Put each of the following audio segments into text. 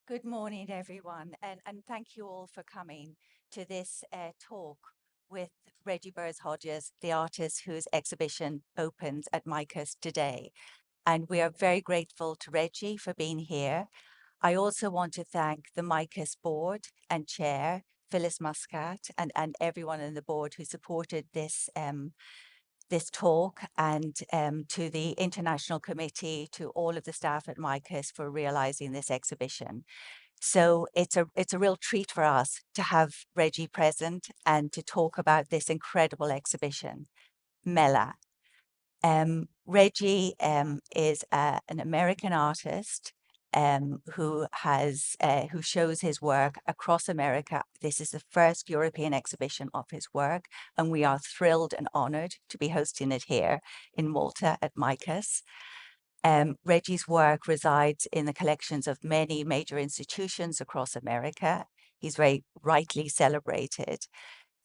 Good morning, everyone, and thank you all for coming to this talk with Reggie Burrows Hodges, the artist whose exhibition opens at MICUS today. And we are very grateful to Reggie for being here. I also want to thank the MICUS board and chair, Phyllis Muscat, and everyone on the board who supported this talk, and to the International Committee, to all of the staff at MICUS for realizing this exhibition. So it's a real treat for us to have Reggie present and to talk about this incredible exhibition, Mela. Reggie is an American artist who shows his work across America. This is the first European exhibition of his work, and we are thrilled and honored to be hosting it here in Malta at MICUS. Reggie's work resides in the collections of many major institutions across America. He's very rightly celebrated.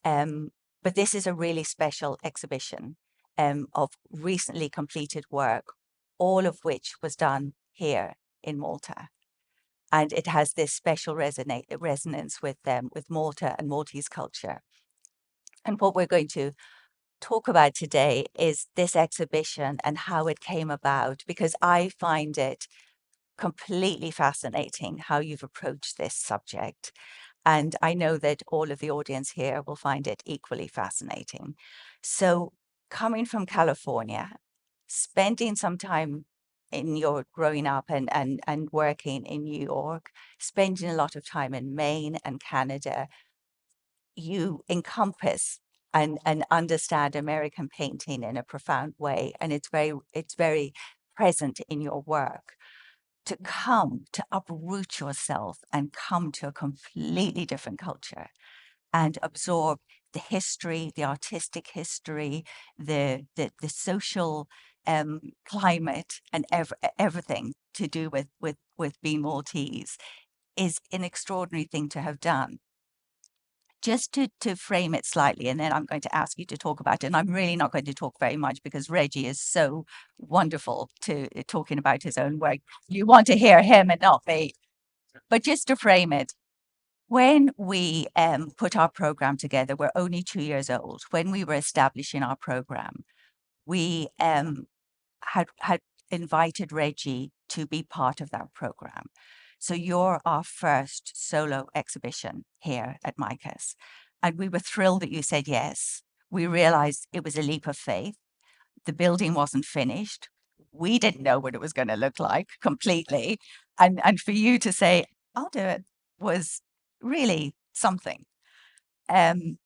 But this is a really special exhibition of recently completed work, all of which was done here in Malta. And it has this special resonance with Malta and Maltese culture. And what we're going to talk about today is this exhibition and how it came about, because I find it completely fascinating how you've approached this subject. And I know that all of the audience here will find it equally fascinating. So, coming from California, spending some time in your growing up and working in New York, spending a lot of time in Maine and Canada, you encompass and understand American painting in a profound way. And it's very present in your work. To come to uproot yourself and come to a completely different culture and absorb the history, the artistic history, the social climate, and everything to do with being Maltese is an extraordinary thing to have done. Just to frame it slightly, and then I'm going to ask you to talk about it. And I'm really not going to talk very much because Reggie is so wonderful to talking about his own work. You want to hear him and not me. But just to frame it, when we put our program together, we're only 2 years old. When we were establishing our program, we had invited Reggie to be part of that program. So you're our first solo exhibition here at MICUS. And we were thrilled that you said yes. We realized it was a leap of faith. The building wasn't finished. We didn't know what it was going to look like completely. And for you to say, I'll do it, was really something. Um,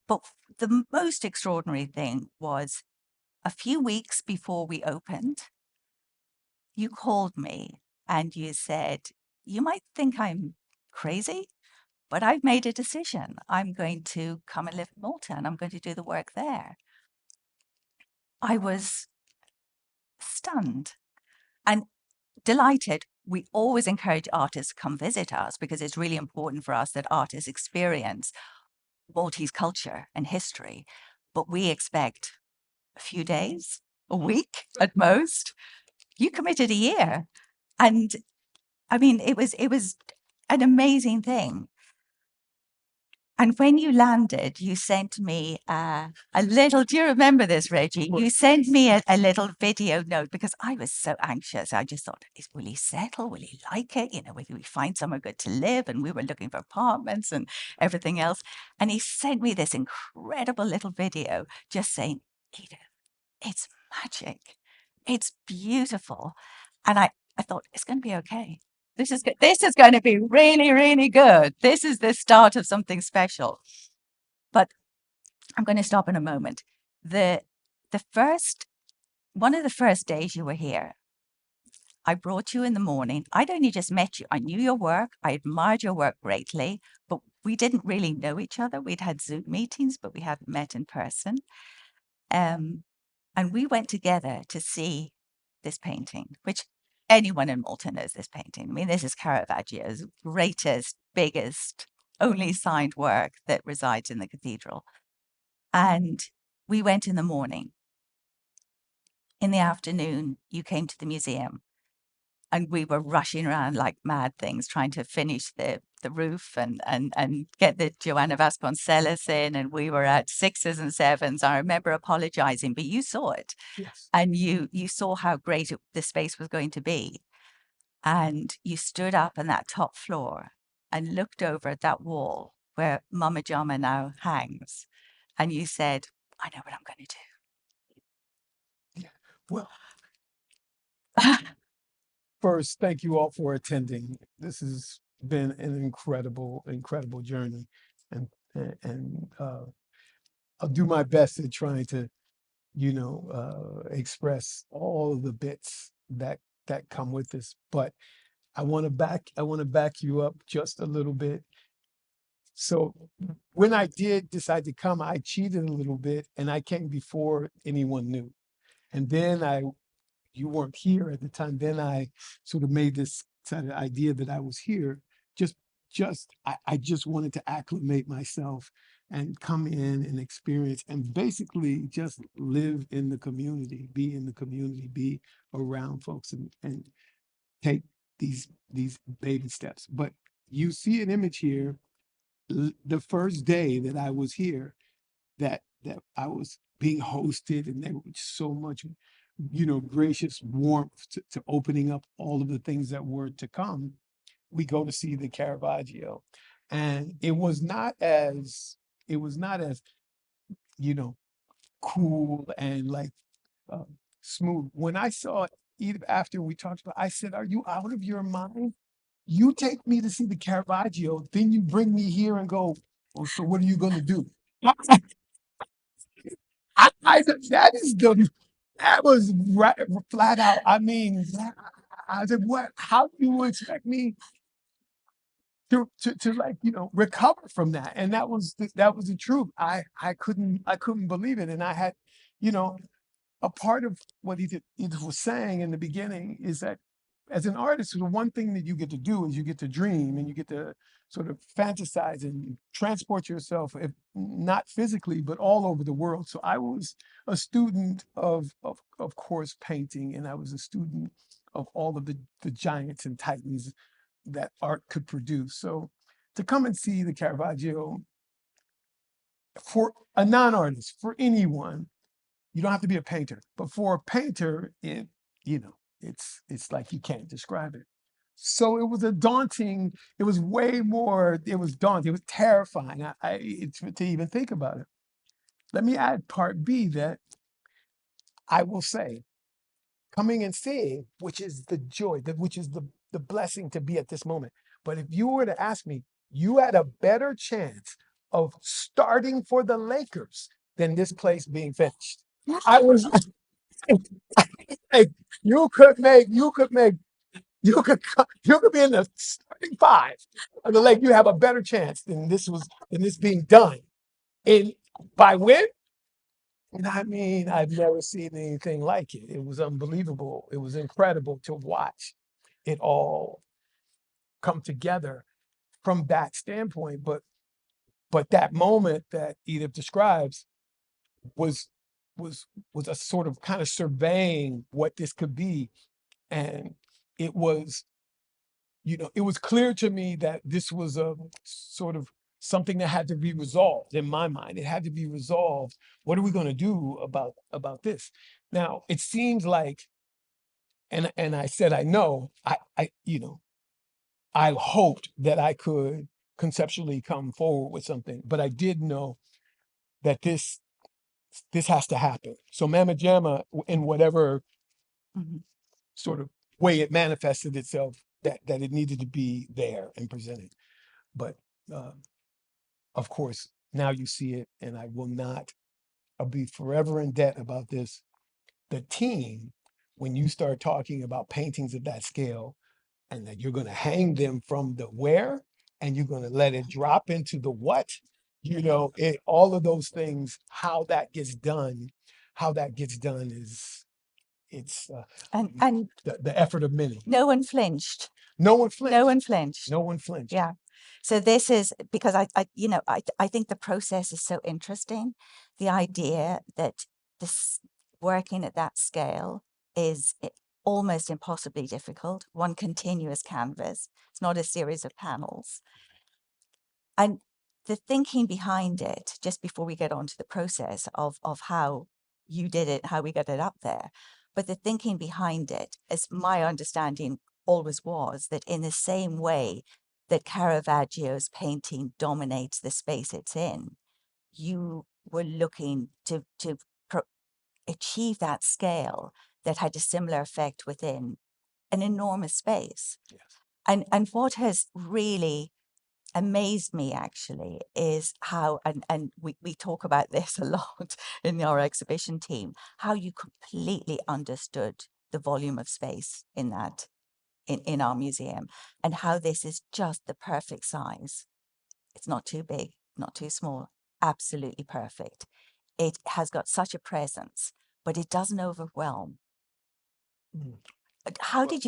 but the most extraordinary thing was a few weeks before we opened, you called me and you said, you might think I'm crazy, but I've made a decision. I'm going to come and live in Malta and I'm going to do the work there. I was stunned and delighted. We always encourage artists to come visit us because it's really important for us that artists experience Maltese culture and history. But we expect a few days, a week at most. You committed a year. And I mean, it was an amazing thing. And when you landed, you sent me a little, do you remember this, Reggie? You sent me a little video note because I was so anxious. I just thought, will he settle? Will he like it? You know, will we find somewhere good to live? And we were looking for apartments and everything else. And he sent me this incredible little video just saying, Edith, it's magic. It's beautiful. And I thought, it's going to be okay. This is going to be really, really good. This is the start of something special. But I'm going to stop in a moment. The first one of the first days you were here, I brought you in the morning. I'd only just met you. I knew your work. I admired your work greatly, but we didn't really know each other. We'd had Zoom meetings, but we hadn't met in person. And we went together to see this painting, which anyone in Malta knows this painting. I mean, this is Caravaggio's greatest, biggest, only signed work that resides in the cathedral. And we went in the morning. In the afternoon, you came to the museum. and we were rushing around like mad things, trying to finish the roof and get the Joanna Vasconcelos in, and we were at 6s and 7s. I remember apologizing, but you saw it. Yes. And you saw how great the space was going to be. And you stood up on that top floor and looked over at that wall where Mama Jama now hangs. And you said, I know what I'm going to Yeah. Well, first, thank you all for attending. This has been an incredible journey, and I'll do my best at trying to, express all of the bits that come with this. But I want to back you up just a little bit. So when I did decide to come, I cheated a little bit, and I came before anyone knew. And then you weren't here at the time. Then I sort of made this kind of idea that I was here. Just, I just wanted to acclimate myself and come in and experience and basically just live in the community, be in the community, be around folks, and take these baby steps. But you see an image here. The first day that I was here, that I was being hosted, and there was so much, gracious warmth to opening up all of the things that were to come. We go to see the Caravaggio, and it was not as you know cool and like uh, smooth. When I saw it after we talked about, I said, "Are you out of your mind? You take me to see the Caravaggio, then you bring me here and go, oh, so what are you going to do?" That is that was right, flat out. I mean, I said, what? How do you expect me to like recover from that? And that was the truth. I couldn't believe it, and I had, you know, a part of what Edith was saying in the beginning is that as an artist, the one thing that you get to do is you get to dream and you get to sort of fantasize and transport yourself, if not physically, but all over the world. So I was a student of course painting, and I was a student of all of the giants and titans that art could produce. So to come and see the Caravaggio for a non-artist, for anyone, you don't have to be a painter, but for a painter, it's like you can't describe it. So it was it was way more, it was daunting, it was terrifying. It's to even think about it. Let me add part B that I will say, coming and seeing, which is the joy, which is the blessing to be at this moment. But if you were to ask me, you had a better chance of starting for the Lakers than this place being finished. I was like, you could be in the starting five of the Lake. You have a better chance than this being done. And by when? And I mean, I've never seen anything like it. It was unbelievable. It was incredible to watch it all come together from that standpoint. But that moment that Edith describes was was was a sort of kind of surveying what this could be. And it was, it was clear to me that this was a sort of something that had to be resolved in my mind. It had to be resolved. What are we going to do about this? Now, it seems like, and I said, I know, I hoped that I could conceptually come forward with something, but I did know that this has to happen. So Mama Jamma, in whatever Mhm. sort of way it manifested itself, that it needed to be there and presented. But uh, of course, now you see it, and I will not. I'll be forever in debt about this. The team, when you start talking about paintings of that scale, and that you're going to hang them from the where, and you're going to let it drop into the what, all of those things, how that gets done is it's And the effort of many. no one flinched. No one No flinched. one flinched. No one flinched. Yeah. So this is because I think the process is so interesting. The idea that this working at that scale is almost impossibly difficult, one continuous canvas. It's not a series of panels. And the thinking behind it, just before we get on to the process of how you did it, how we got it up there, but the thinking behind it, as my understanding always was, that in the same way that Caravaggio's painting dominates the space it's in, you were looking to achieve that scale that had a similar effect within an enormous space. Yes. And what has really amazed me actually is how, and we talk about this a lot in our exhibition team, how you completely understood the volume of space in that, in our museum, and how this is just the perfect size. It's not too big, not too small, absolutely perfect. It has got such a presence, but it doesn't overwhelm. Mm. How Well, did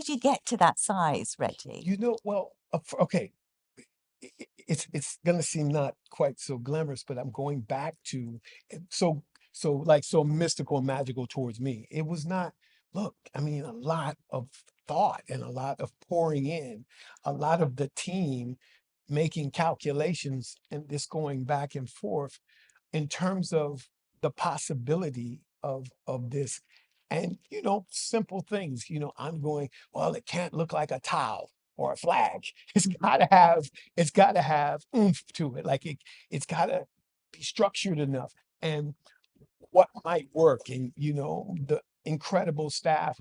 you get to that size, Reggie? well, okay. It's gonna seem not quite so glamorous, but I'm going back to so so mystical and magical towards me. It was not. Look, I mean, a lot of thought and a lot of pouring in, a lot of the team making calculations and this going back and forth in terms of the possibility of this. And simple things, I'm going, well, it can't look like a towel or a flag. It's got to have oomph to it. Like it's got to be structured enough. And what might work, and the incredible staff,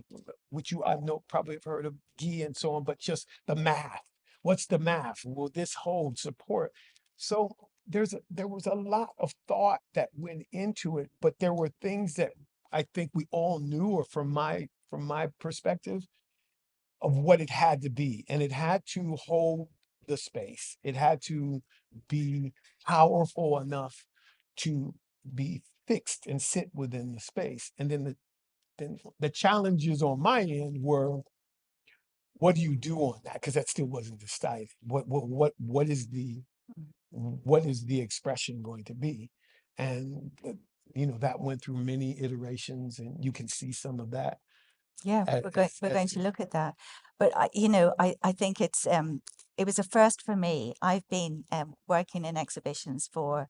which I know probably have heard of, Guy and so on, but just the math. What's the math? Will this hold support? So there was a lot of thought that went into it, but there were things that I think we all knew, or from my perspective, of what it had to be. And it had to hold the space. It had to be powerful enough to be fixed and sit within the space. And then the challenges on my end were, what do you do on that? Because that still wasn't decided. What is the expression going to be? And that went through many iterations, and you can see some of that Yeah, as, we're as going to look at that. But I think it was a first for me. I've been working in exhibitions for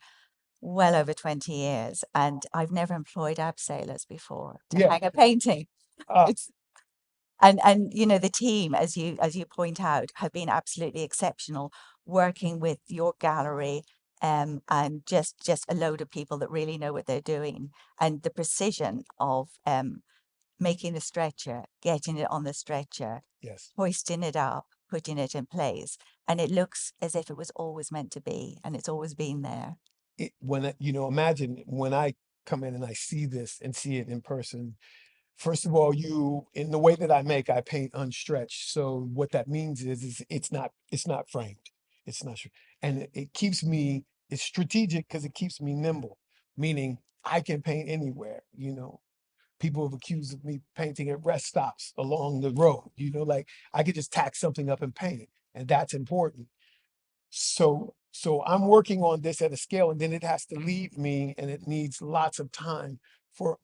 well over 20 years, and I've never employed abseilers before to yeah. hang a painting. uh, It's and the team, as you point out, have been absolutely exceptional working with your gallery, and just a load of people that really know what they're doing, and the precision of making the stretcher, getting it on the stretcher, yes. hoisting it up, putting it in place. And it looks as if it was always meant to be, and it's always been there. Imagine when I come in and I see this and see it in person. First of all, in the way that I paint unstretched. So what that means is it's not framed. It's not, and it keeps me, it's strategic because it keeps me nimble, meaning I can paint anywhere. People have accused of me painting at rest stops along the road, like I could just tack something up and paint it. And that's important. So I'm working on this at a scale, and then it has to leave me, and it needs lots of time for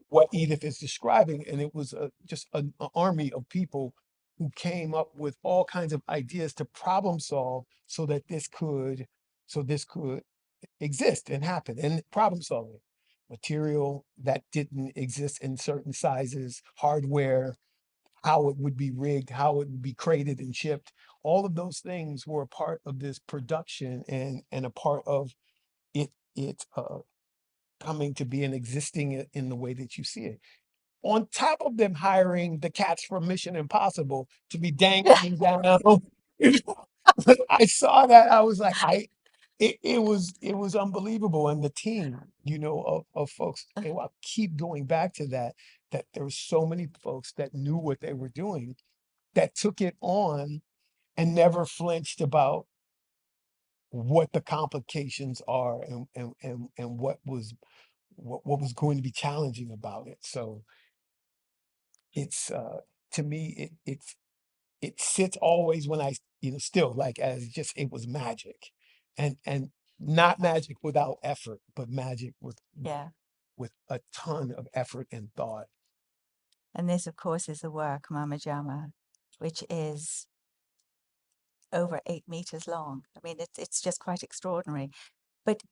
what Edith is describing. And it was just an army of people who came up with all kinds of ideas to problem solve, so this could exist and happen. And problem solving, material that didn't exist in certain sizes, hardware, how it would be rigged, how it would be crated and shipped. All of those things were a part of this production, and a part of it coming to be and existing in the way that you see it. On top of them hiring the cats from Mission Impossible to be dangling down. I saw that. I was like, it was unbelievable. And the team, of folks, and I'll keep going back to that there were so many folks that knew what they were doing, that took it on and never flinched about what the complications are, and what was going to be challenging about it. So it's to me, it sits always when I still, like, as just, it was magic, and not magic without effort, but magic with Yeah. a ton of effort and thought. And this, of course, is the work Mama Jama, which is over 8 meters long. I mean, it's just quite extraordinary. But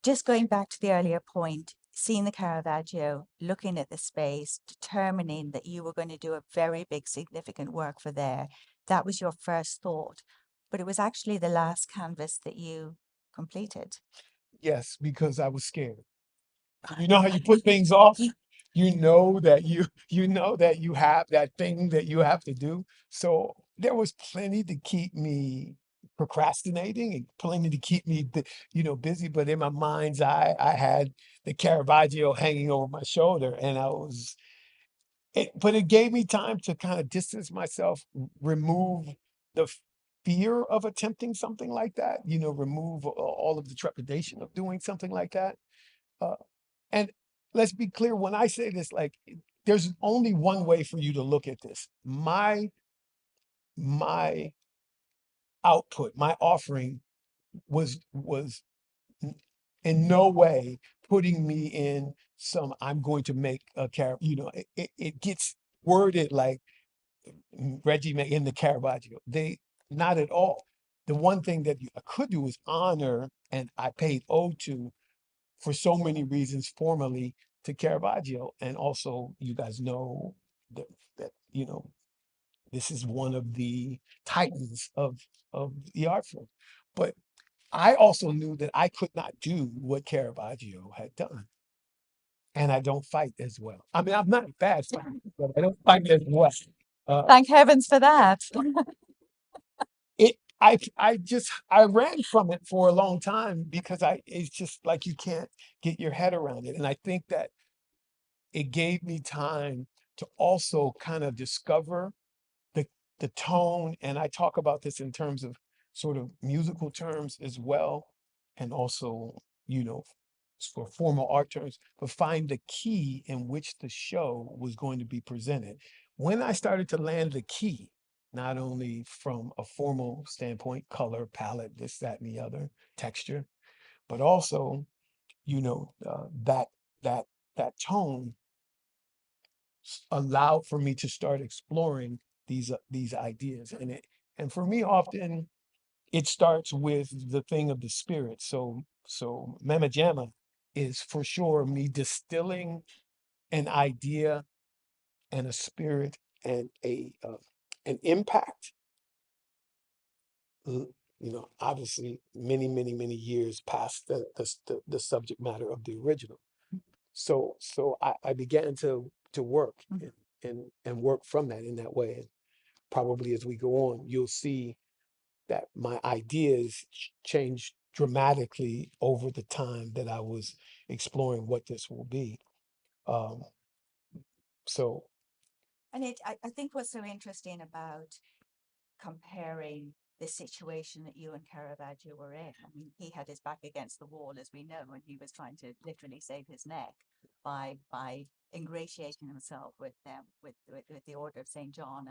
just going back to the earlier point, seeing the Caravaggio, looking at the space, determining that you were going to do a very big, significant work for there, that was your first thought. But it was actually the last canvas that you completed. Yes, because I was scared. You know how you put things off? You know that you know that you have that thing that you have to do. So there was plenty to keep me procrastinating and plenty to keep me busy. But in my mind's eye, I had the Caravaggio hanging over my shoulder, and but it gave me time to kind of distance myself, remove the fear of attempting something like that, remove all of the trepidation of doing something like that. Uh, and let's be clear, when I say this, like, there's only one way for you to look at this. My output, my offering was in no way putting me in some I'm going to make a character, it gets worded like Reggie in the Caravaggio. They not at all. The one thing that I could do is honor, and I paid ode to for so many reasons formally to Caravaggio. And also, you guys know that this is one of the titans of the art form. But I also knew that I could not do what Caravaggio had done. And I don't fight as well. I mean, I'm not a bad fighter, but I don't fight as well. Thank heavens for that. I ran from it for a long time because it's just like you can't get your head around it. And I think that it gave me time to also kind of discover the the tone. And I talk about this in terms of sort of musical terms as well, and also, you know, for formal art terms, but find the key in which the show was going to be presented. When I started to land the key, not only from a formal standpoint, color, palette, this, that, and the other, texture, but also, that that that tone allowed for me to start exploring these ideas. And for me, often it starts with the thing of the spirit. So Mama Jamma is for sure me distilling an idea and a spirit and an impact. Obviously, many years past the subject matter of the original. So I began to work and work from that in that way. And probably as we go on, you'll see that my ideas changed dramatically over the time that I was exploring what this will be. Um, so And I think what's so interesting about comparing the situation that you and Caravaggio were in. I mean, he had his back against the wall, as we know, and he was trying to literally save his neck by ingratiating himself with them with the Order of St. John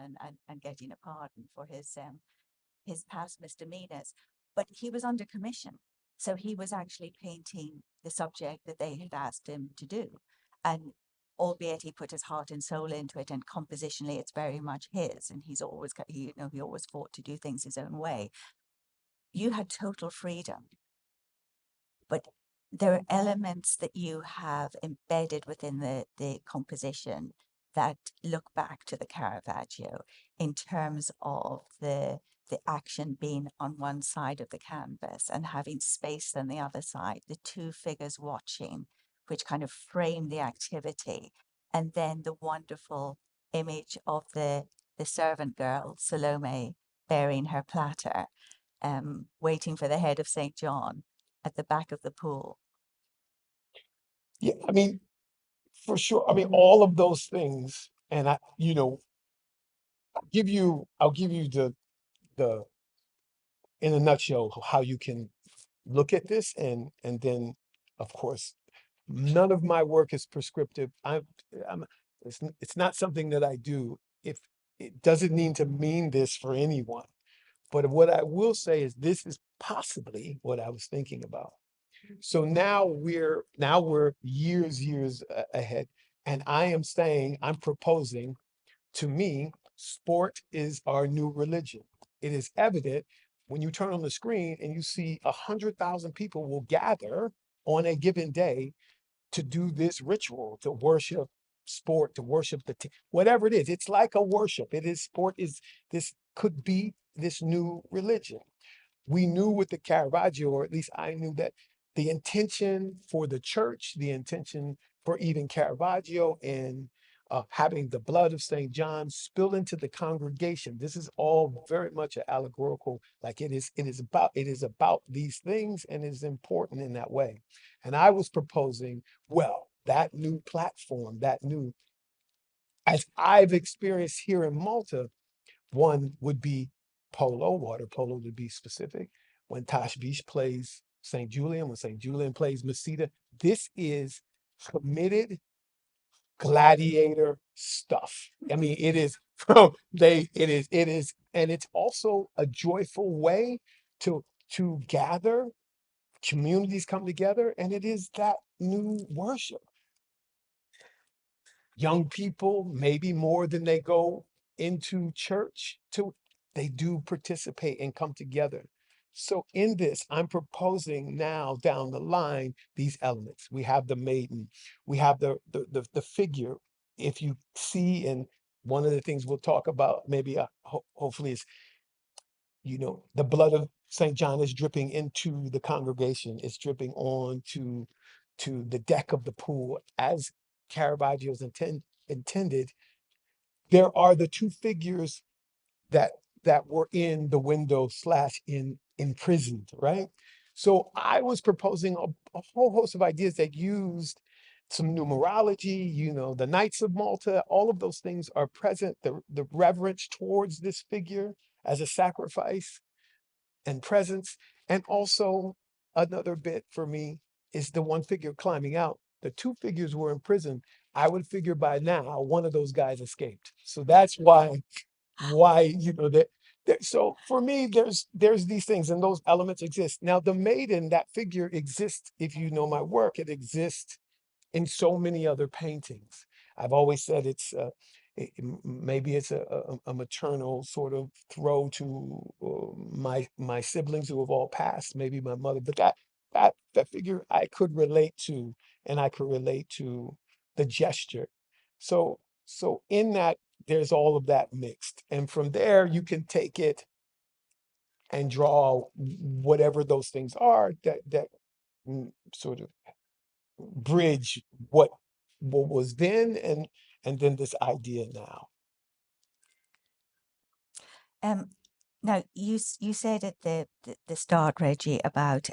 and getting a pardon for his past misdemeanors. But he was under commission, so he was actually painting the subject that they had asked him to do, and albeit he put his heart and soul into it, and compositionally it's very much his, and he always fought to do things his own way. You had total freedom, but there are elements that you have embedded within the composition that look back to the Caravaggio in terms of the action being on one side of the canvas and having space on the other side, the two figures watching, which kind of frame the activity, and then the wonderful image of the servant girl, Salome, bearing her platter, waiting for the head of St. John at the back of the pool. yeah, I mean, for sure. I mean, all of those things, and I'll give you the in a nutshell how you can look at this, and then of course none of my work is prescriptive. I'm it's not something that I do if it doesn't need to mean this for anyone. But what I will say is this is possibly what I was thinking about. So now we're years ahead, And I am saying, I'm proposing, to me, sport is our new religion. It is evident when you turn on the screen and you see 100,000 people will gather on a given day to do this ritual, to worship sport, to worship whatever it is. It's like a worship. It is sport. Is this could be this new religion? We knew with the Caravaggio, or at least I knew, that the intention for the church, the intention for even Caravaggio and having the blood of St. John spill into the congregation. This is all very much allegorical, like it is about these things and is important in that way. And I was proposing, well, that new platform, that new, as I've experienced here in Malta, one would be polo, water polo to be specific. When Tosh Beach plays St. Julian, when St. Julian plays Mesita, this is committed gladiator stuff. I mean, it is from it is, and it's also a joyful way to gather, communities come together, and it is that new worship. Young people, maybe more than they go into church to, they do participate and come together. So in this, I'm proposing now down the line these elements. We have the maiden, we have the figure. If you see, and one of the things we'll talk about, maybe hopefully, is, the blood of St. John is dripping into the congregation. It's dripping on to the deck of the pool as Caravaggio's intended. There are the two figures that were in the window slash in imprisoned, right? So I was proposing a whole host of ideas that used some numerology, the Knights of Malta, all of those things are present. The reverence towards this figure as a sacrifice and presence. And also, another bit for me is the one figure climbing out. The two figures were in prison. I would figure by now one of those guys escaped. So that's why that. So for me, there's these things, and those elements exist. Now the maiden, that figure exists. If you know my work, it exists in so many other paintings. I've always said maybe it's a maternal sort of throw to my siblings who have all passed, maybe my mother, but that figure I could relate to, and I could relate to the gesture. So in that, there's all of that mixed, and from there you can take it and draw whatever those things are that sort of bridge what was then, and then this idea now. Um, Now you said at the start, Reggie, about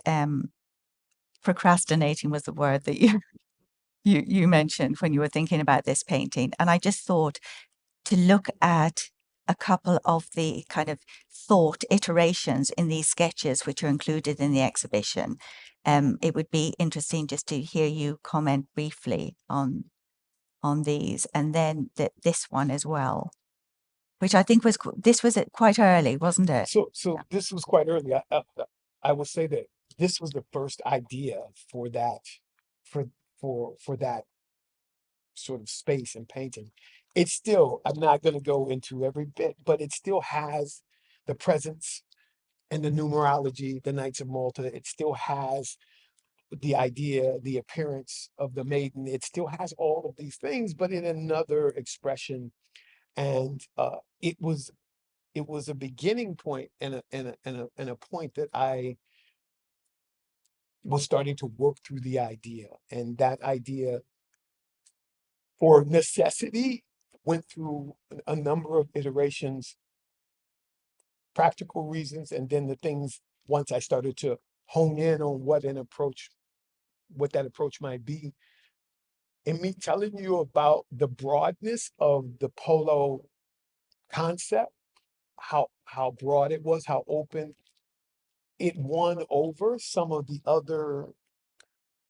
procrastinating was the word that you mentioned when you were thinking about this painting, and I just thought to look at a couple of the kind of thought iterations in these sketches, which are included in the exhibition. It would be interesting just to hear you comment briefly on these, and then this one as well, which I think this was quite early, wasn't it? So this was quite early. I will say that this was the first idea for that, for for that sort of space and painting. It's still, I'm not going to go into every bit, but it still has the presence and the numerology, the Knights of Malta. It still has the idea, the appearance of the maiden. It still has all of these things, but in another expression. And it was a beginning point, and a point that I was starting to work through the idea. And that idea, for necessity, went through a number of iterations, practical reasons, and then the things, once I started to hone in on what that approach might be. And me telling you about the broadness of the polo concept, how broad it was, how open, it won over some of the other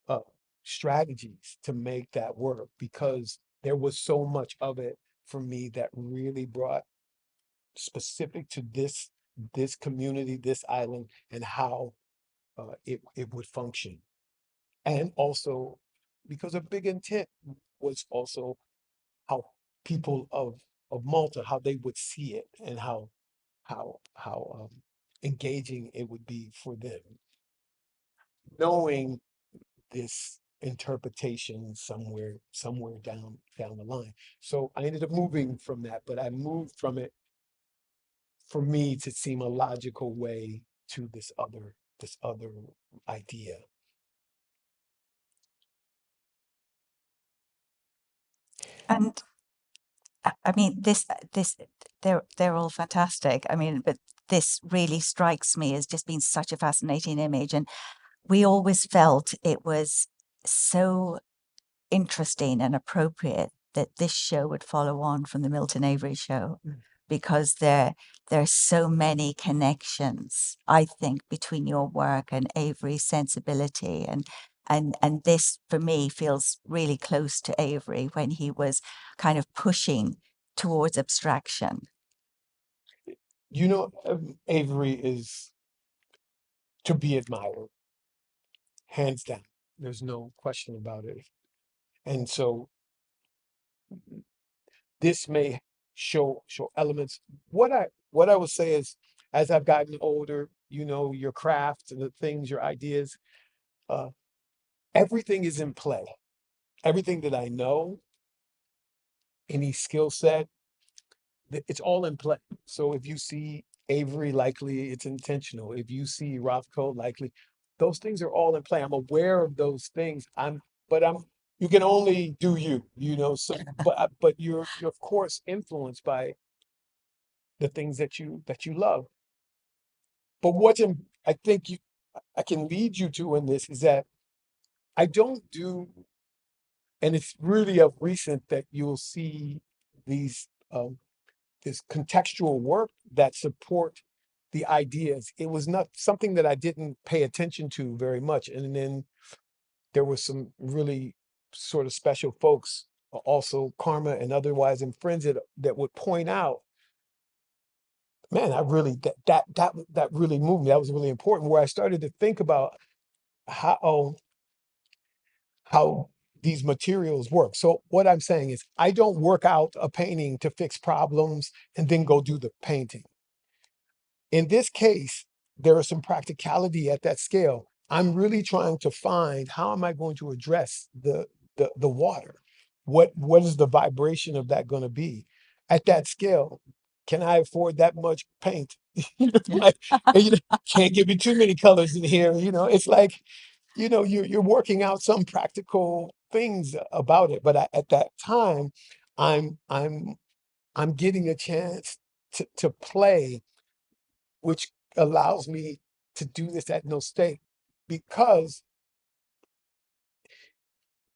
uh, strategies to make that work, because there was so much of it for me that really brought specific to this community, this island, and how it would function. And also because a big intent was also how people of Malta, how they would see it, and how engaging it would be for them, knowing this interpretation somewhere down the line. So I ended up moving from that, but I moved from it for me to seem a logical way to this other idea. And I mean, this, they're all fantastic. I mean, but this really strikes me as just being such a fascinating image. And we always felt it was so interesting and appropriate that this show would follow on from the Milton Avery show, Mm. because there are so many connections, I think, between your work and Avery's sensibility, and this for me feels really close to Avery when he was kind of pushing towards abstraction. Avery is to be admired, hands down. There's no question about it. And so this may show elements. What I would say is, as I've gotten older, your craft and the things, your ideas, uh, everything is in play. Everything that I know, any skill set, it's all in play. So if you see Avery, likely it's intentional. If you see Rothko, likely those things are all in play. I'm aware of those things. But you can only do you. So, but you're of course influenced by the things that you love. But I think I can lead you to in this is that I don't do, and it's really of recent that you'll see these this contextual work that support the ideas. It was not something that I didn't pay attention to very much. And then there was some really sort of special folks, also Karma and otherwise, and friends that would point out, man, I really that really moved me. That was really important. Where I started to think about how how these materials work. So what I'm saying is I don't work out a painting to fix problems and then go do the painting. In this case, there is some practicality at that scale. I'm really trying to find how am I going to address the water? What is the vibration of that going to be at that scale? Can I afford that much paint? Like, can't give me too many colors in here. It's like, you're working out some practical things about it. But at that time, I'm I'm I'm getting a chance to play, which allows me to do this at no stake, because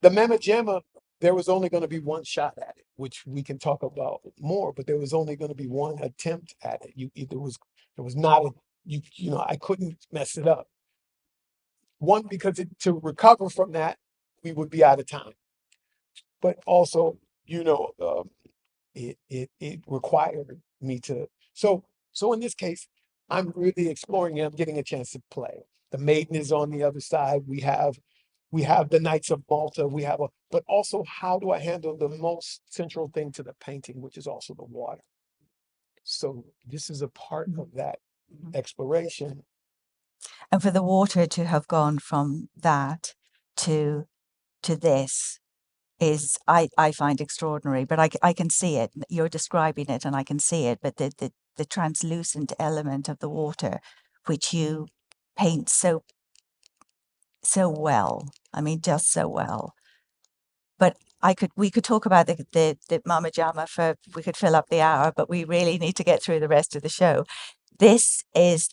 the Mamma Jamma, there was only going to be one shot at it, which we can talk about more, but there was only going to be one attempt at it. There was not I couldn't mess it up. One, because to recover from that, we would be out of time. But also, you know, um, it required me to. So in this case, I'm really exploring it. I'm getting a chance to play. The Maiden is on the other side. We have the Knights of Malta. But also, how do I handle the most central thing to the painting, which is also the water? So this is a part of that exploration. And for the water to have gone from that to this is, I find extraordinary, but I can see it. You're describing it and I can see it, but the translucent element of the water, which you paint so well. I mean, just so well. But we could talk about the Mama Jama we could fill up the hour, but we really need to get through the rest of the show. This is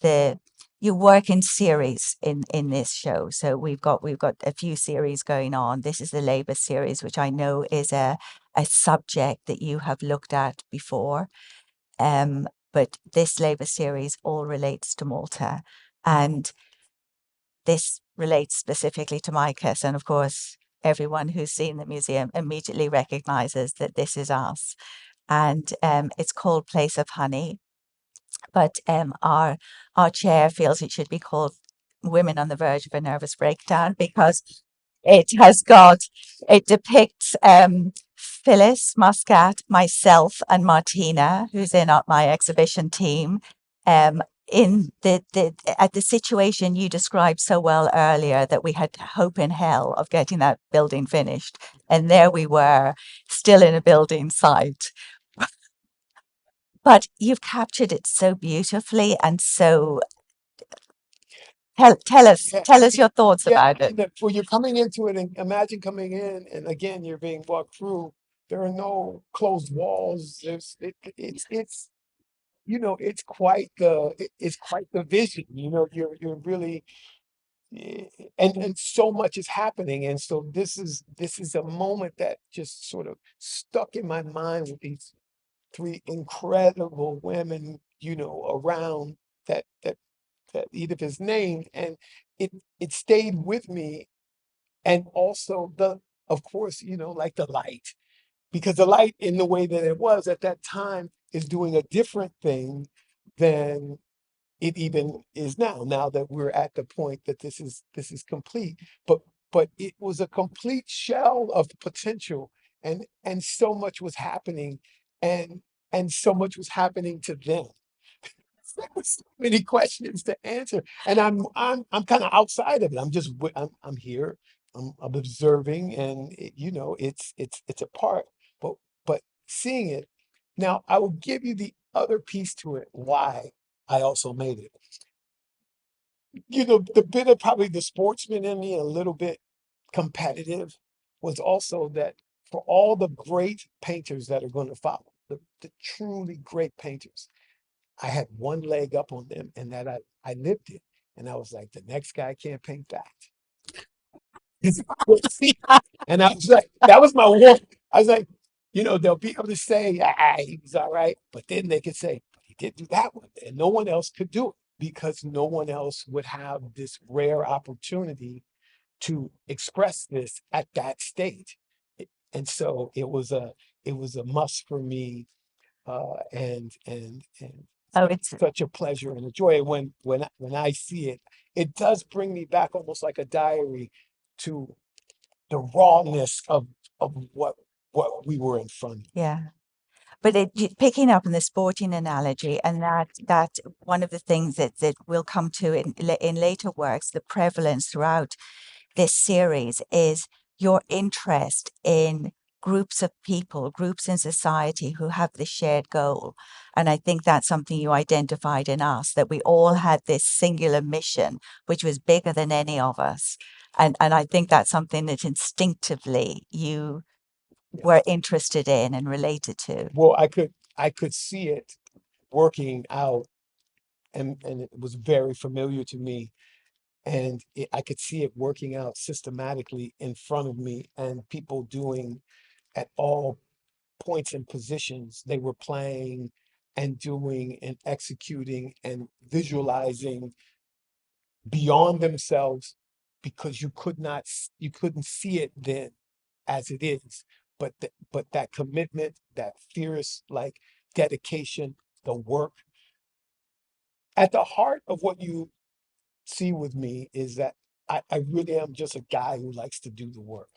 you work in series in this show. So we've got a few series going on. This is the Labour series, which I know is a subject that you have looked at before. But this Labour series all relates to Malta. And this relates specifically to Micah's. And of course, everyone who's seen the museum immediately recognizes that this is us. And it's called Place of Honey. But our chair feels it should be called Women on the Verge of a Nervous Breakdown, because It has got, it depicts Phyllis Muscat, myself, and Martina, who's in my exhibition team, in at the situation you described so well earlier, that we had hope in hell of getting that building finished. And there we were, still in a building site. But you've captured it so beautifully, and so Yeah, tell us your thoughts yeah. about it. And when you're coming into it, and imagine coming in, and again, you're being walked through. There are no closed walls. It's it's quite it's quite the vision. You're really and so much is happening, and so this is a moment that just sort of stuck in my mind with these three incredible women, around that Edith is named, and it stayed with me. And also of course, like the light, because the light in the way that it was at that time is doing a different thing than it even is now. Now that we're at the point that this is complete, but it was a complete shell of the potential, and so much was happening, and and so much was happening to them. There was so many questions to answer, and I'm kind of outside of it. I'm here. I'm observing, and it's a part, but seeing it now, I will give you the other piece to it. Why I also made it. The bit of probably the sportsman in me, a little bit competitive, was also that for all the great painters that are going to follow, the truly great painters, I had one leg up on them, and that I lived it. And I was like, the next guy can't paint that. And I was like, that was my one. I was like, they'll be able to say, he was all right. But then they could say, but he did do that one. And no one else could do it, because no one else would have this rare opportunity to express this at that stage. And so it was a must for me, and Oh, it's such a pleasure and a joy. When I see it, it does bring me back almost like a diary to the rawness of what we were in front of. yeah. But picking up on the sporting analogy, and that one of the things that we'll come to in later works, the prevalence throughout this series is your interest in groups of people, groups in society who have the shared goal. And I think that's something you identified in us, that we all had this singular mission, which was bigger than any of us. And I think that's something that instinctively you Yeah. were interested in and related to. Well, I could see it working out, and it was very familiar to me, and I could see it working out systematically in front of me, and people doing at all points and positions they were playing and doing and executing and visualizing beyond themselves, because you couldn't see it then as it is, but that commitment, that fierce like dedication, the work at the heart of what you see with me is that I really am just a guy who likes to do the work.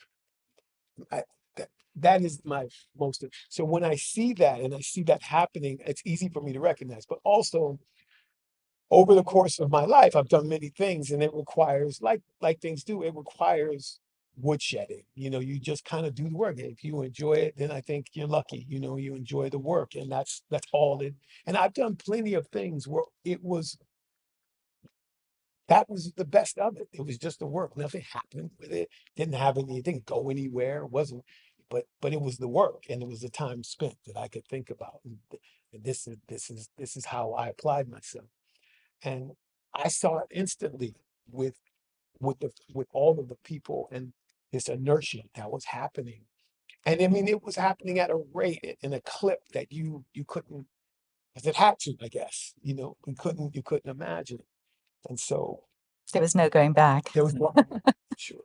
I, that is my most. So when I see that, and I see that happening, it's easy for me to recognize. But also, over the course of my life, I've done many things, and it requires, like things do, it requires woodshedding. You just kind of do the work. If you enjoy it, then I think you're lucky. You enjoy the work, and that's all it. And I've done plenty of things where that was the best of it. It was just the work. Nothing happened with it. It didn't go anywhere. It wasn't, but it was the work, and it was the time spent that I could think about. And this is how I applied myself. And I saw it instantly with all of the people and this inertia that was happening. And I mean, it was happening at a rate, in a clip that you couldn't, because it had to, I guess. You couldn't imagine. And so There was no going back. there was one, sure.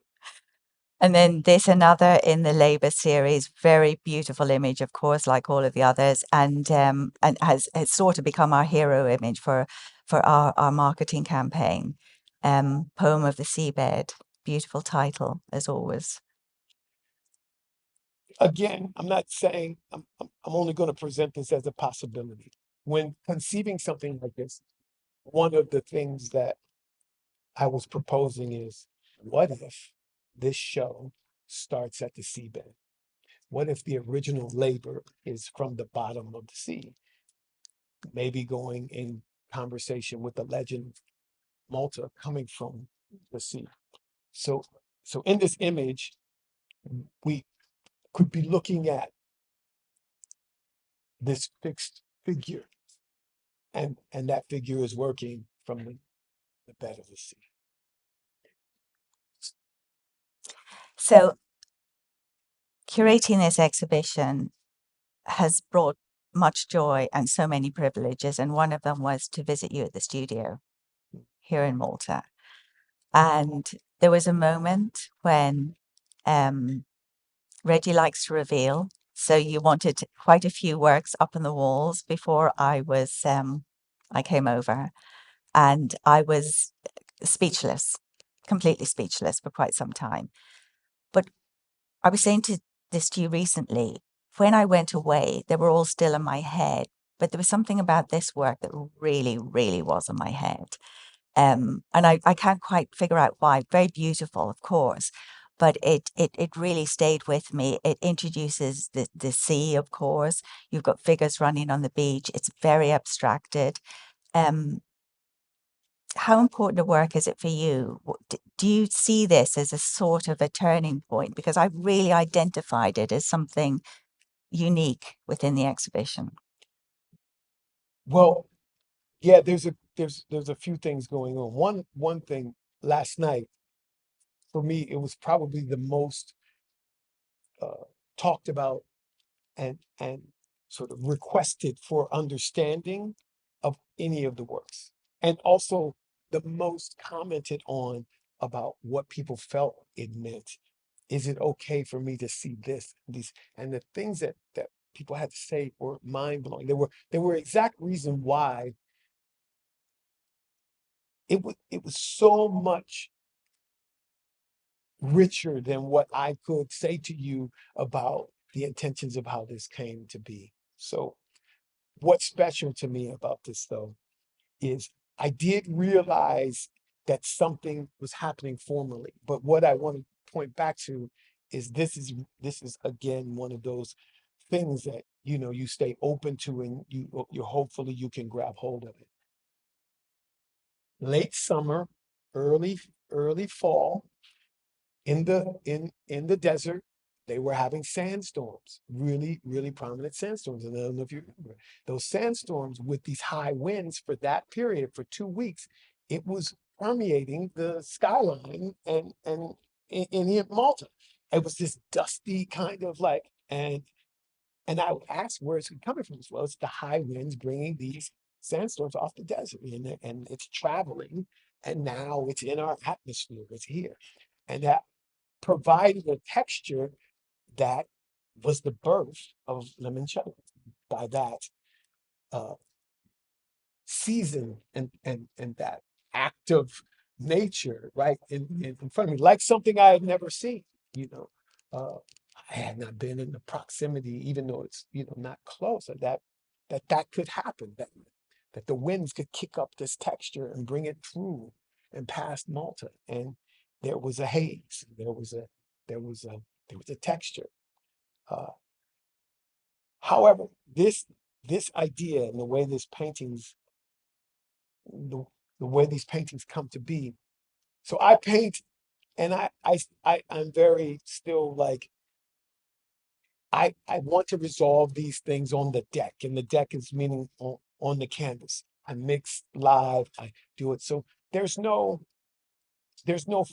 And then there's another in the Labour series, very beautiful image, of course, like all of the others, and has sort of become our hero image for our marketing campaign. Poem of the Seabed. beautiful title, as always. Again, I'm not saying I'm only going to present this as a possibility. When conceiving something like this, one of the things that I was proposing is, what if this show starts at the seabed? What if the original labor is from the bottom of the sea? Maybe going in conversation with the legend Malta coming from the sea. So, so in this image, we could be looking at this fixed figure, and that figure is working from the bed of the sea. So, curating this exhibition has brought much joy and so many privileges, and one of them was to visit you at the studio here in Malta. And there was a moment when Reggie likes to reveal. So you wanted quite a few works up on the walls before I came over, and I was speechless, completely speechless for quite some time. But I was saying this to you recently. When I went away, they were all still in my head, but there was something about this work that really, really was in my head. And I can't quite figure out why. Very beautiful, of course, but it really stayed with me. It introduces the sea, of course. You've got figures running on the beach. It's very abstracted. Um, how important a work is it for you? Do you see this as a sort of a turning point? Because I really identified it as something unique within the exhibition. Well, yeah, there's a few things going on. One thing last night for me, it was probably the most talked about and sort of requested for understanding of any of the works, and also the most commented on about what people felt it meant. Is it okay for me to see this, these, and the things that people had to say were mind blowing. There were exact reason why it was so much richer than what I could say to you about the intentions of how this came to be. So what's special to me about this, though, is I did realize that something was happening formally. But what I want to point back to is this is again one of those things that you stay open to, and you hopefully you can grab hold of it. Late summer, early fall, in the desert, they were having sandstorms, really prominent sandstorms. And I don't know if you remember those sandstorms with these high winds for that period for 2 weeks. It was permeating the skyline and in Malta. It was this dusty kind of like, and I would ask where it's coming from as well. It's the high winds bringing these sandstorms off the desert, and it's traveling, and now it's in our atmosphere. It's here, and that provided a texture that was the birth of limoncello. By that uh, season and that act of nature, right in front of me, like something I had never seen. You know, uh, I had not been in the proximity, even though it's not close. That could happen. That the winds could kick up this texture and bring it through and past Malta, and there was a haze. There was a there was a texture. Uh, However, this idea and the, the way these paintings come to be. So I paint, and I'm very still like I want to resolve these things on the deck, and the deck is meaning on the canvas. I mix live, I do it. So there's no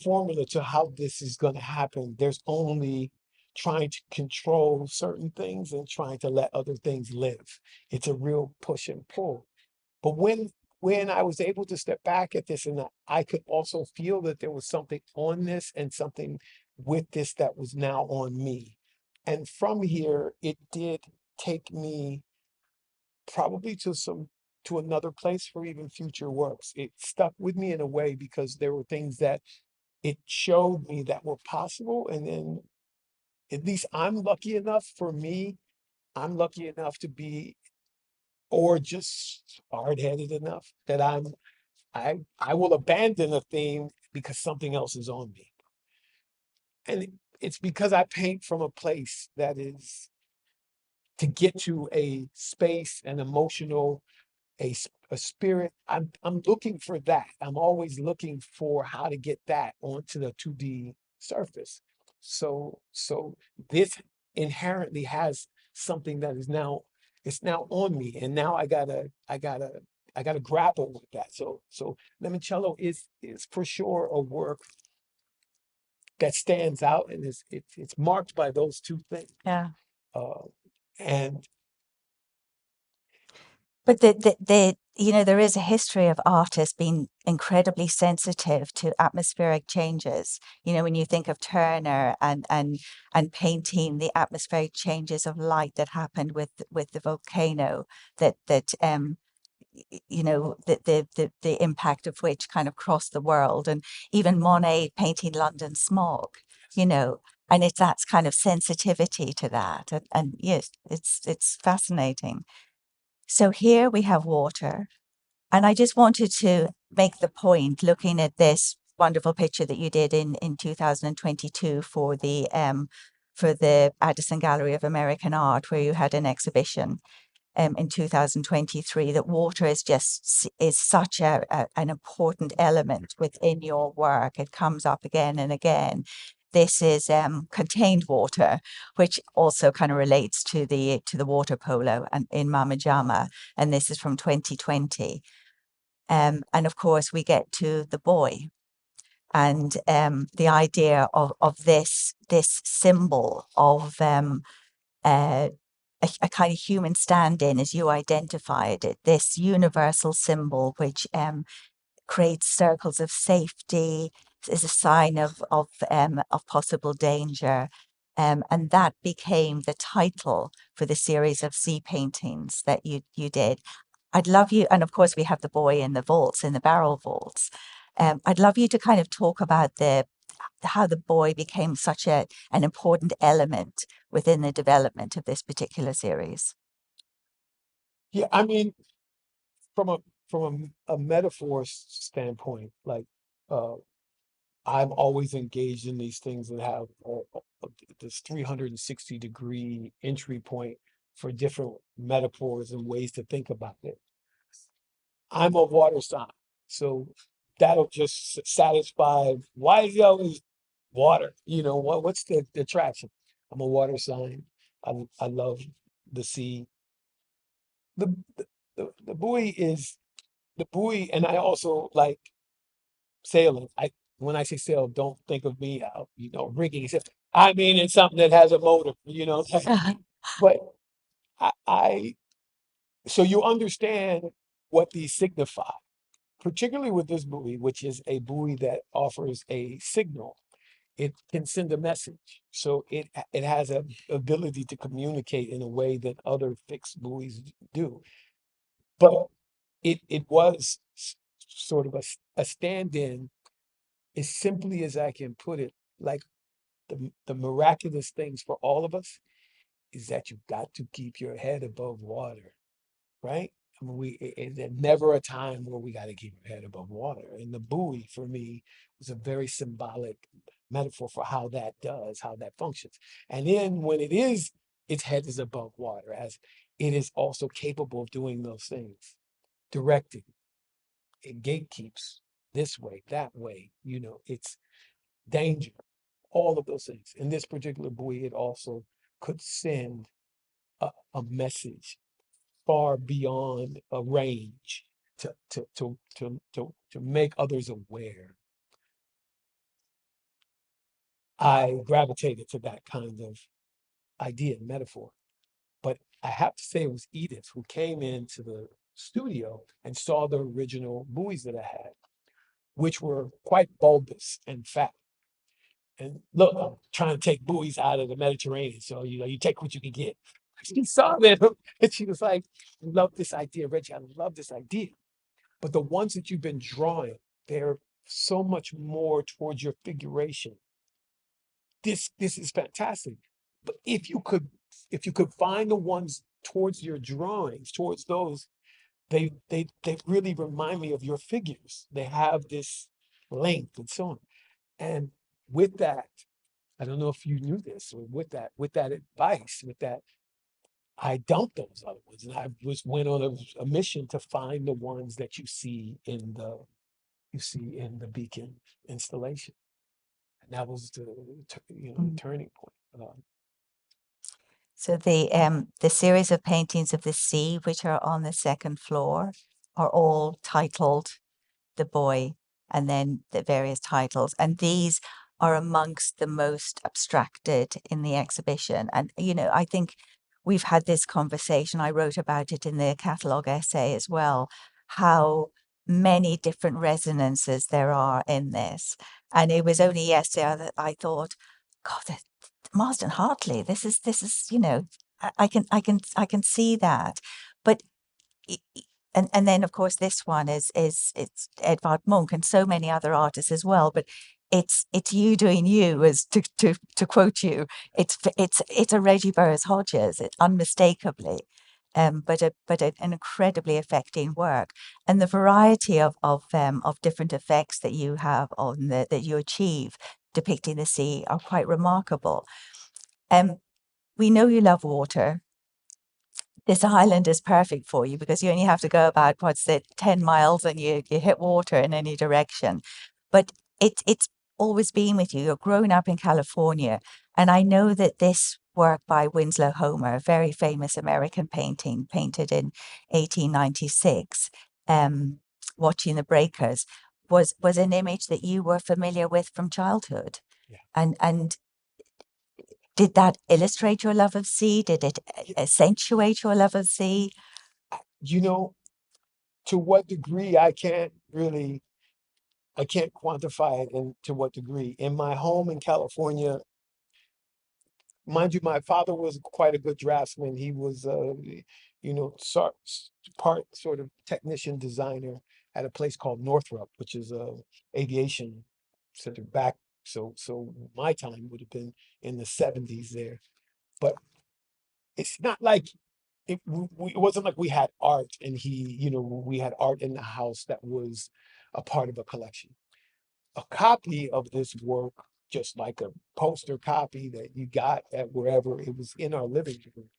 formula to how this is going to happen. There's only trying to control certain things and trying to let other things live. It's a real push and pull. But when I was able to step back at this, and I could also feel that there was something on this and something with this that was now on me. And from here, it did take me probably to another place for even future works. It stuck with me in a way because there were things that it showed me that were possible. And then at least I'm lucky enough for me, I'm lucky enough to be, or just hard-headed enough that I will abandon a theme because something else is on me. And it's because I paint from a place that is to get to a space, an emotional, a spirit. I'm looking for that. I'm always looking for how to get that onto the 2D surface. So this inherently has something that is now, it's now on me, and now I gotta grapple with that. So Limoncello is for sure a work that stands out, and it's marked by those two things. Yeah. Uh, and But there is a history of artists being incredibly sensitive to atmospheric changes. When you think of Turner and painting the atmospheric changes of light that happened with the volcano, that the impact of which kind of crossed the world, and even Monet painting London smog, and it's that's kind of sensitivity to that, and yes, it's fascinating. So here we have water. And I just wanted to make the point, looking at this wonderful picture that you did in 2022 for the Addison Gallery of American Art, where you had an exhibition in 2023, that water is such an important element within your work. It comes up again and again. This is contained water, which also kind of relates to the water polo and in Mama Jama, and this is from 2020. And of course, we get to the boy, and the idea of this symbol of a kind of human stand-in, as you identified it, this universal symbol which creates circles of safety, is a sign of possible danger. And that became the title for the series of sea paintings that you did. I'd love you, and of course we have the boy in the vaults, in the barrel vaults. I'd love you to kind of talk about how the boy became such an important element within the development of this particular series. yeah, I mean, from a a metaphor standpoint, like uh, I'm always engaged in these things that have this 360-degree entry point for different metaphors and ways to think about it. I'm a water sign, so that'll just satisfy why is it always water? What's the attraction? I'm a water sign. I love the sea. The the buoy is the buoy, and I also like sailing. I When I say sail, don't think of me out, rigging. I mean, it's something that has a motor, But I so you understand what these signify, particularly with this buoy, which is a buoy that offers a signal. It can send a message, so it has a ability to communicate in a way that other fixed buoys do. But it was sort of a stand-in, as simply as I can put it. Like the miraculous things for all of us is that you've got to keep your head above water, right? I mean, there's never a time where we got to keep our head above water. And the buoy for me was a very symbolic metaphor for how that functions. And then when its head is above water, as it is also capable of doing those things, directing, it gatekeeps this way, that way, it's danger, all of those things. In this particular buoy, it also could send a message far beyond a range to make others aware. I gravitated to that kind of idea and metaphor. But I have to say it was Edith who came into the studio and saw the original buoys that I had, which were quite bulbous and fat. And look, I'm trying to take buoys out of the Mediterranean, so you take what you can get. She saw them and she was like, "I love this idea, Reggie. I love this idea. But the ones that you've been drawing, they're so much more towards your figuration. This is fantastic. But if you could find the ones towards your drawings, towards those, they really remind me of your figures. They have this length and so on. And with that, I don't know if you knew this, or with that advice, with that, I dumped those other ones, and I went on a mission to find the ones that you see in the Beacon installation, and that was the turning point. So the series of paintings of the sea, which are on the second floor, are all titled The Boy, and then the various titles. And these are amongst the most abstracted in the exhibition. And, I think we've had this conversation. I wrote about it in the catalogue essay as well, how many different resonances there are in this. And it was only yesterday that I thought, God, Marsden Hartley, this is, I can see that. But and then of course this one is it's Edvard Munch and so many other artists as well, but it's you doing you, as to quote you. It's a Reggie Burrows Hodges, unmistakably, but an incredibly affecting work, and the variety of different effects that you have on that you achieve depicting the sea are quite remarkable. We know you love water. This island is perfect for you because you only have to go about, 10 miles and you hit water in any direction. But it's always been with you. You're grown up in California. And I know that this work by Winslow Homer, a very famous American painting painted in 1896, Watching the Breakers, was an image that you were familiar with from childhood. Yeah. And did that illustrate your love of sea? Did it accentuate your love of sea? You know, to what degree I can't quantify it, and to what degree. In my home in California, mind you, my father was quite a good draftsman. He was, part sort of technician designer at a place called Northrop, which is a aviation center back. So my time would have been in the 70s there. But it's not like it wasn't like we had art and we had art in the house that was a part of a collection. A copy of this work, just like a poster copy that you got at wherever, it was in our living room,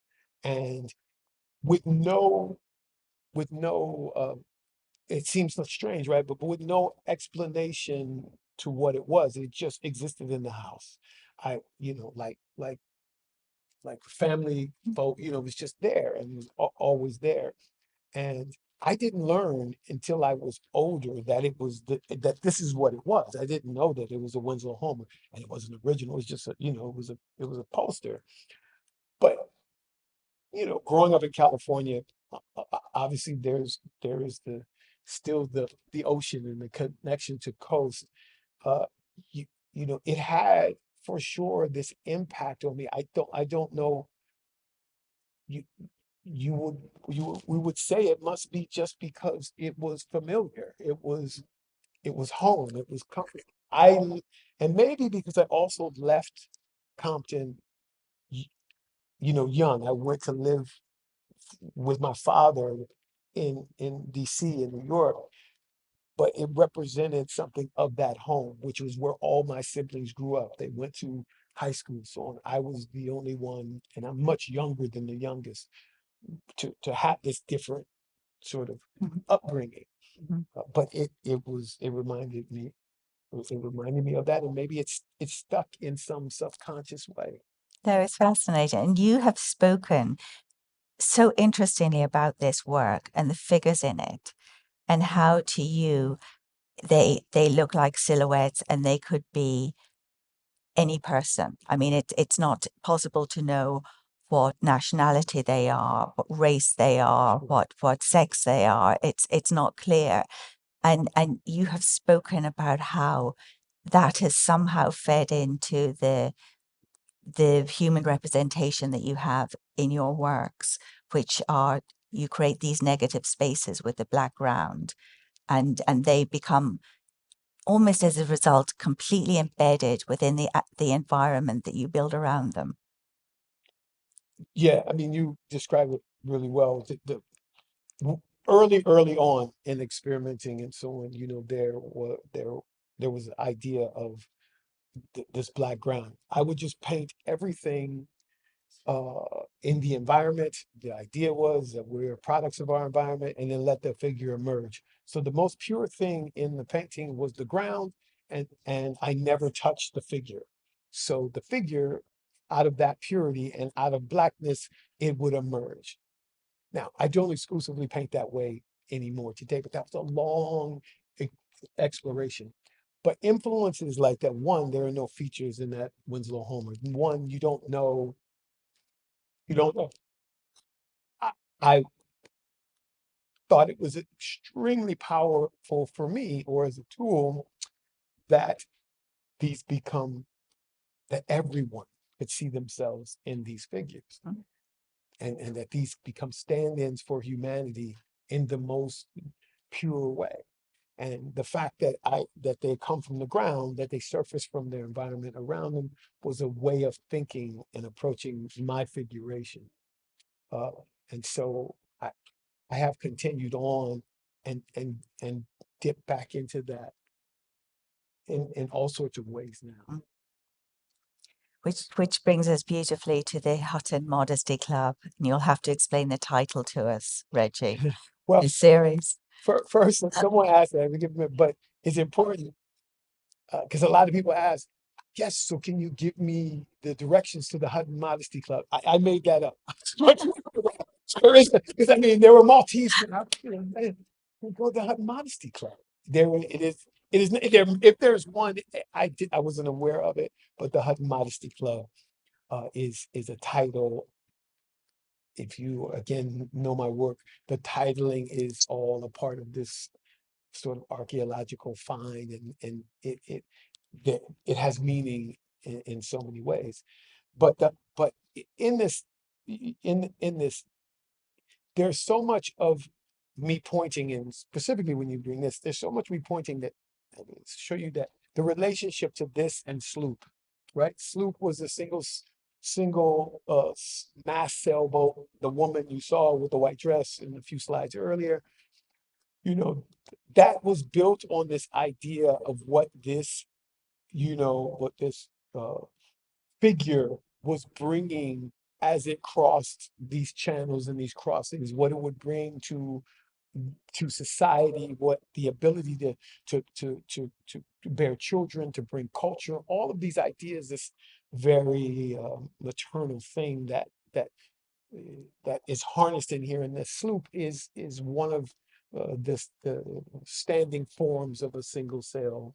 and with no with no it seems so strange, right? But with no explanation to what it was. It just existed in the house. I, like family folk, it was just there, and it was always there. And I didn't learn until I was older that that this is what it was. I didn't know that it was a Winslow Homer, and it wasn't original. It was just it was a poster. But growing up in California, obviously there is still the ocean and the connection to coast. Uh, it had for sure this impact on me. I don't know. You you would we would say it must be just because it was familiar. It was home. It was comfort. And maybe because I also left Compton, y- young. I went to live with my father in DC in New York, but it represented something of that home, which was where all my siblings grew up. They went to high school, so on. I was the only one, and I'm much younger than the youngest, to have this different sort of Mhm. upbringing. Mhm. But it reminded me of that, and maybe it's stuck in some subconscious way. No, it's fascinating. And you have spoken so interestingly about this work and the figures in it, and how to you they look like silhouettes and they could be any person. I mean, it's not possible to know what nationality they are, what race they are, what sex they are. It's not clear. And you have spoken about how that has somehow fed into the human representation that you have in your works, which are, you create these negative spaces with the background, and they become almost as a result, completely embedded within the environment that you build around them. Yeah, I mean, you describe it really well. Early on in experimenting and so on, there was an idea of this black ground. I would just paint everything in the environment. The idea was that we're products of our environment and then let the figure emerge. So the most pure thing in the painting was the ground, and I never touched the figure. So the figure, out of that purity and out of blackness, it would emerge. Now, I don't exclusively paint that way anymore today, but that was a long exploration. But influences like that, one, there are no features in that Winslow Homer. One, you don't know. I thought it was extremely powerful for me, or as a tool, that these become that everyone could see themselves in these figures, and that these become stand-ins for humanity in the most pure way. And the fact that they come from the ground, that they surface from their environment around them, was a way of thinking and approaching my figuration. Uh, and so I have continued on and dip back into that in all sorts of ways now. Which brings us beautifully to the Hutton Modesty Club. And you'll have to explain the title to us, Reggie. Well, This series. first, someone asked that, but it's important because a lot of people ask, yes, so can you give me the directions to the Hutton Modesty Club? I made that up. Because I mean, there were Maltese, man, go to the Hutton Modesty Club. It is there. If there's one, I wasn't aware of it, but the Hutton Modesty Club is a title. If you again know my work, the titling is all a part of this sort of archaeological find, and it has meaning in so many ways. But in this in this, there's so much of me pointing, and specifically when you bring this, there's so much me pointing that I will show you that the relationship to this and Sloop, right? Sloop was a single mass sailboat. The woman you saw with the white dress in a few slides earlier, you know, that was built on this idea of what this uh, figure was bringing as it crossed these channels and these crossings, what it would bring to society, what the ability to bear children, to bring culture, all of these ideas, this very maternal thing that is harnessed in here. And the sloop is one of the standing forms of a single sailboat,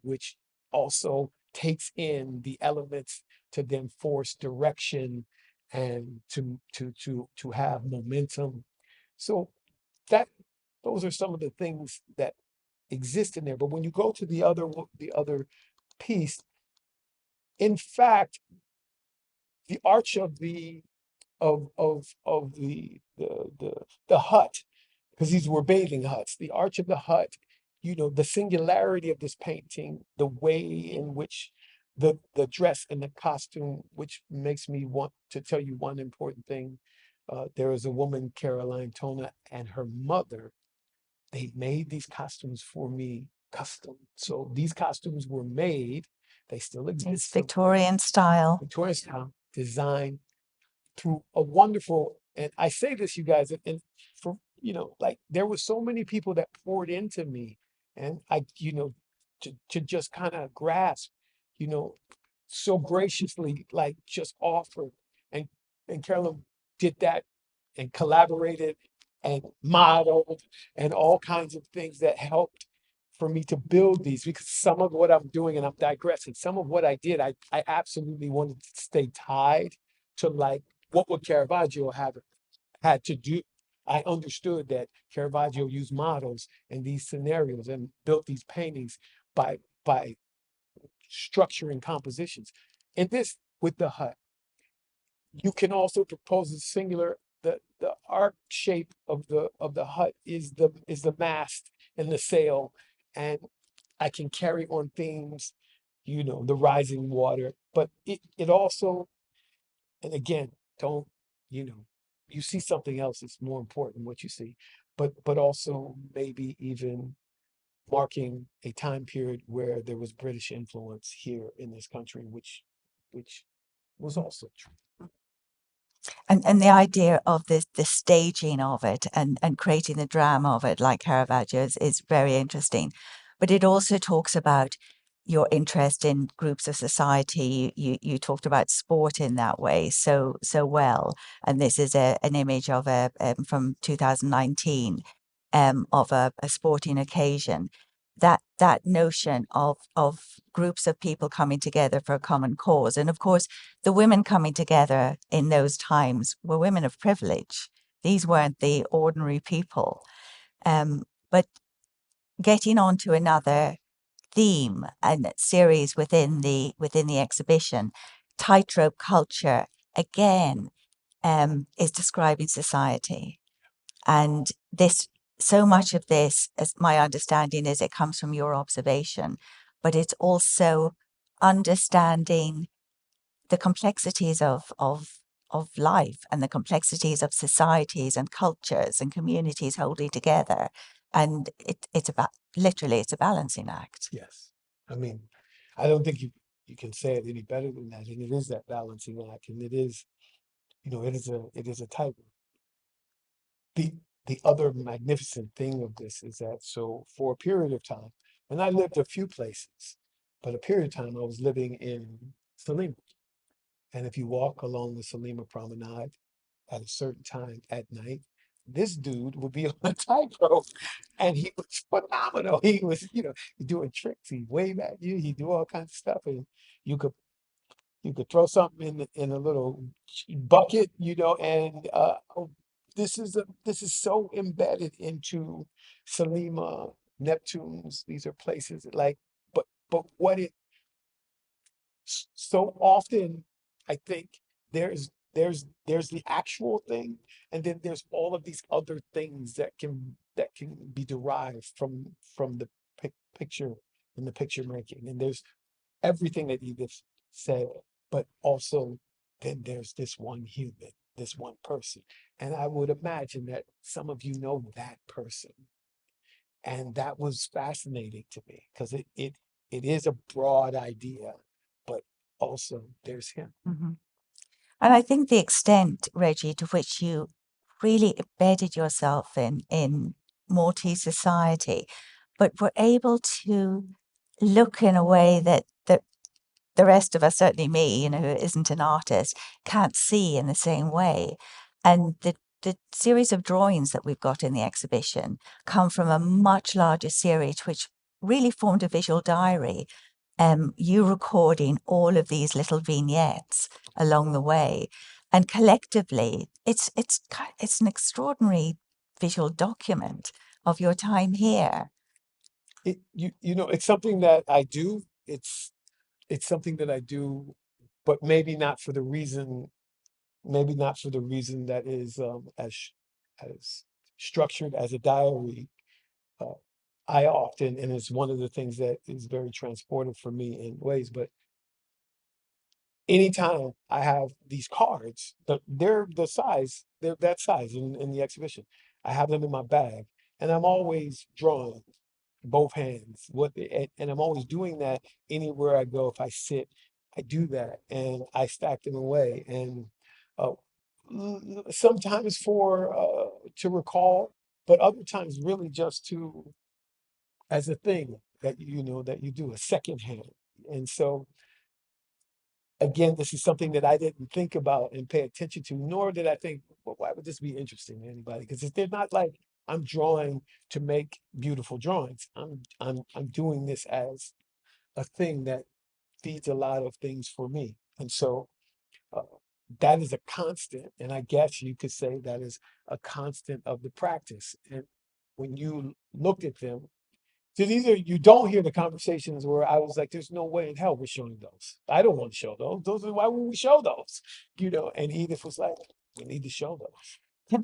which also takes in the elements to then force direction and to have momentum. So that those are some of the things that exist in there. But when you go to the other piece, in fact, the arch of the hut, because these were bathing huts, the arch of the hut, the singularity of this painting, the way in which the dress and the costume, which makes me want to tell you one important thing. There is a woman, Caroline Tona, and her mother. They made these costumes for me custom. So these costumes were made, they still It's exist. Victorian style. Victorian style, designed through a wonderful, and I say this, you guys, and for, like there were so many people that poured into me, and to just kind of grasp, you know, so graciously, like just offered. And Carolyn did that and collaborated and modeled and all kinds of things that helped for me to build these, because some of what I'm doing, and I'm digressing, some of what I did, I absolutely wanted to stay tied to, like, what would Caravaggio have had to do. I understood that Caravaggio used models in these scenarios and built these paintings by structuring compositions. And this with the hut, you can also propose a singular. The arc shape of the hut is the mast and the sail, and I can carry on themes, the rising water, but it also, and again, don't, you know, you see something else, it's more important what you see, but also maybe even marking a time period where there was British influence here in this country, which was also true. And the idea of the staging of it and creating the drama of it, like Caravaggio, is very interesting. But it also talks about your interest in groups of society. You talked about sport in that way so well. And this is an image of a from 2019 of a sporting occasion. That notion of groups of people coming together for a common cause. And of course, the women coming together in those times were women of privilege. These weren't the ordinary people. But getting on to another theme and series within the exhibition, tightrope culture again is describing society. And this, so much of this, as my understanding is, it comes from your observation, but it's also understanding the complexities of life and the complexities of societies and cultures and communities holding together. And it's about, literally, it's a balancing act. Yes. I mean, I don't think you can say it any better than that. And it is that balancing act. And it is, it is a tightrope. The the other magnificent thing of this is that so for a period of time, and I lived a few places, but a period of time I was living in Selima. And if you walk along the Selima Promenade at a certain time at night, this dude would be on a tightrope, and he was phenomenal. He was, doing tricks. He'd wave at you. He'd do all kinds of stuff, and you could you could throw something in a little bucket, and this is so embedded into Selima, Neptune's. These are places that, like, but what it so often, I think there's the actual thing, and then there's all of these other things that can be derived from the picture and the picture making. And there's everything that Edith said, but also then there's this one human, this one person. And I would imagine that some of you know that person. And that was fascinating to me because it is a broad idea, but also there's him. Mhm. And I think the extent, Reggie, to which you really embedded yourself in Maltese society, but were able to look in a way that the rest of us, certainly me, who isn't an artist, can't see in the same way. And the series of drawings that we've got in the exhibition come from a much larger series, which really formed a visual diary. You recording all of these little vignettes along the way, and collectively, it's an extraordinary visual document of your time here. It's something that I do. It's something that I do, but maybe not for the reason that is as structured as a diary. Uh, I often, and it's one of the things that is very transportive for me in ways, but anytime I have these cards, they're they're that size in the exhibition. I have them in my bag, and I'm always drawing both hands. And I'm always doing that anywhere I go. If I sit, I do that, and I stack them away. And uh, sometimes for to recall, but other times really just to as a thing that you do a second hand. And so again, this is something that I didn't think about and pay attention to, nor did I think, well, why would this be interesting to anybody? Because they're not like I'm drawing to make beautiful drawings. I'm doing this as a thing that feeds a lot of things for me. And so uh, that is a constant. And I guess you could say that is a constant of the practice. And when you look at them, so these are you don't hear the conversations where I was like, "There's no way in hell we're showing those. I don't want to show those. Those are why would we show those?" And Edith was like, "We need to show those."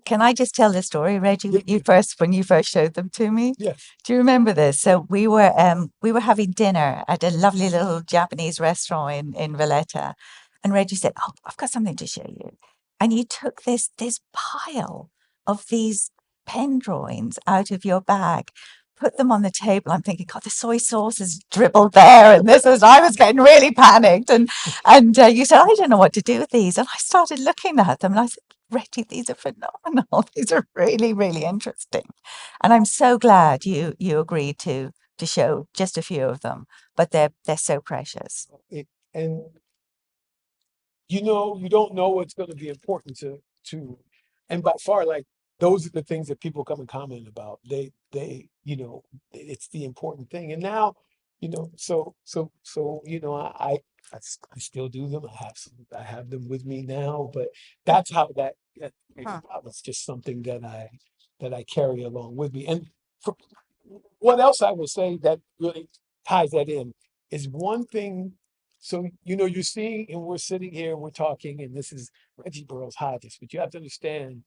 Can I just tell the story, Reggie? Yeah, When you first showed them to me. yes. Do you remember this? So we were having dinner at a lovely little Japanese restaurant in Valletta, and Reggie said, "Oh, I've got something to show you." And you took this pile of these pen drawings out of your bag, put them on the table. I'm thinking, God, the soy sauce is dribbled there, and this is. I was getting really panicked, and you said, "I don't know what to do with these," and I started looking at them, and I said, Reggie, these are phenomenal. These are really, really interesting. And I'm so glad you agreed to show just a few of them, but they're so precious. And you know, you don't know what's going to be important to, and by far, like those are the things that people come and comment about. You know, it's the important thing. And now, you know, you know, I still do them. I have them with me now, but that's how that came Huh. about. It's just something that I carry along with me. And for, what else I will say that really ties that in is one thing. So, you know, you're seeing, and we're sitting here and we're talking, and this is Reggie Burrows Hodges, but you have to understand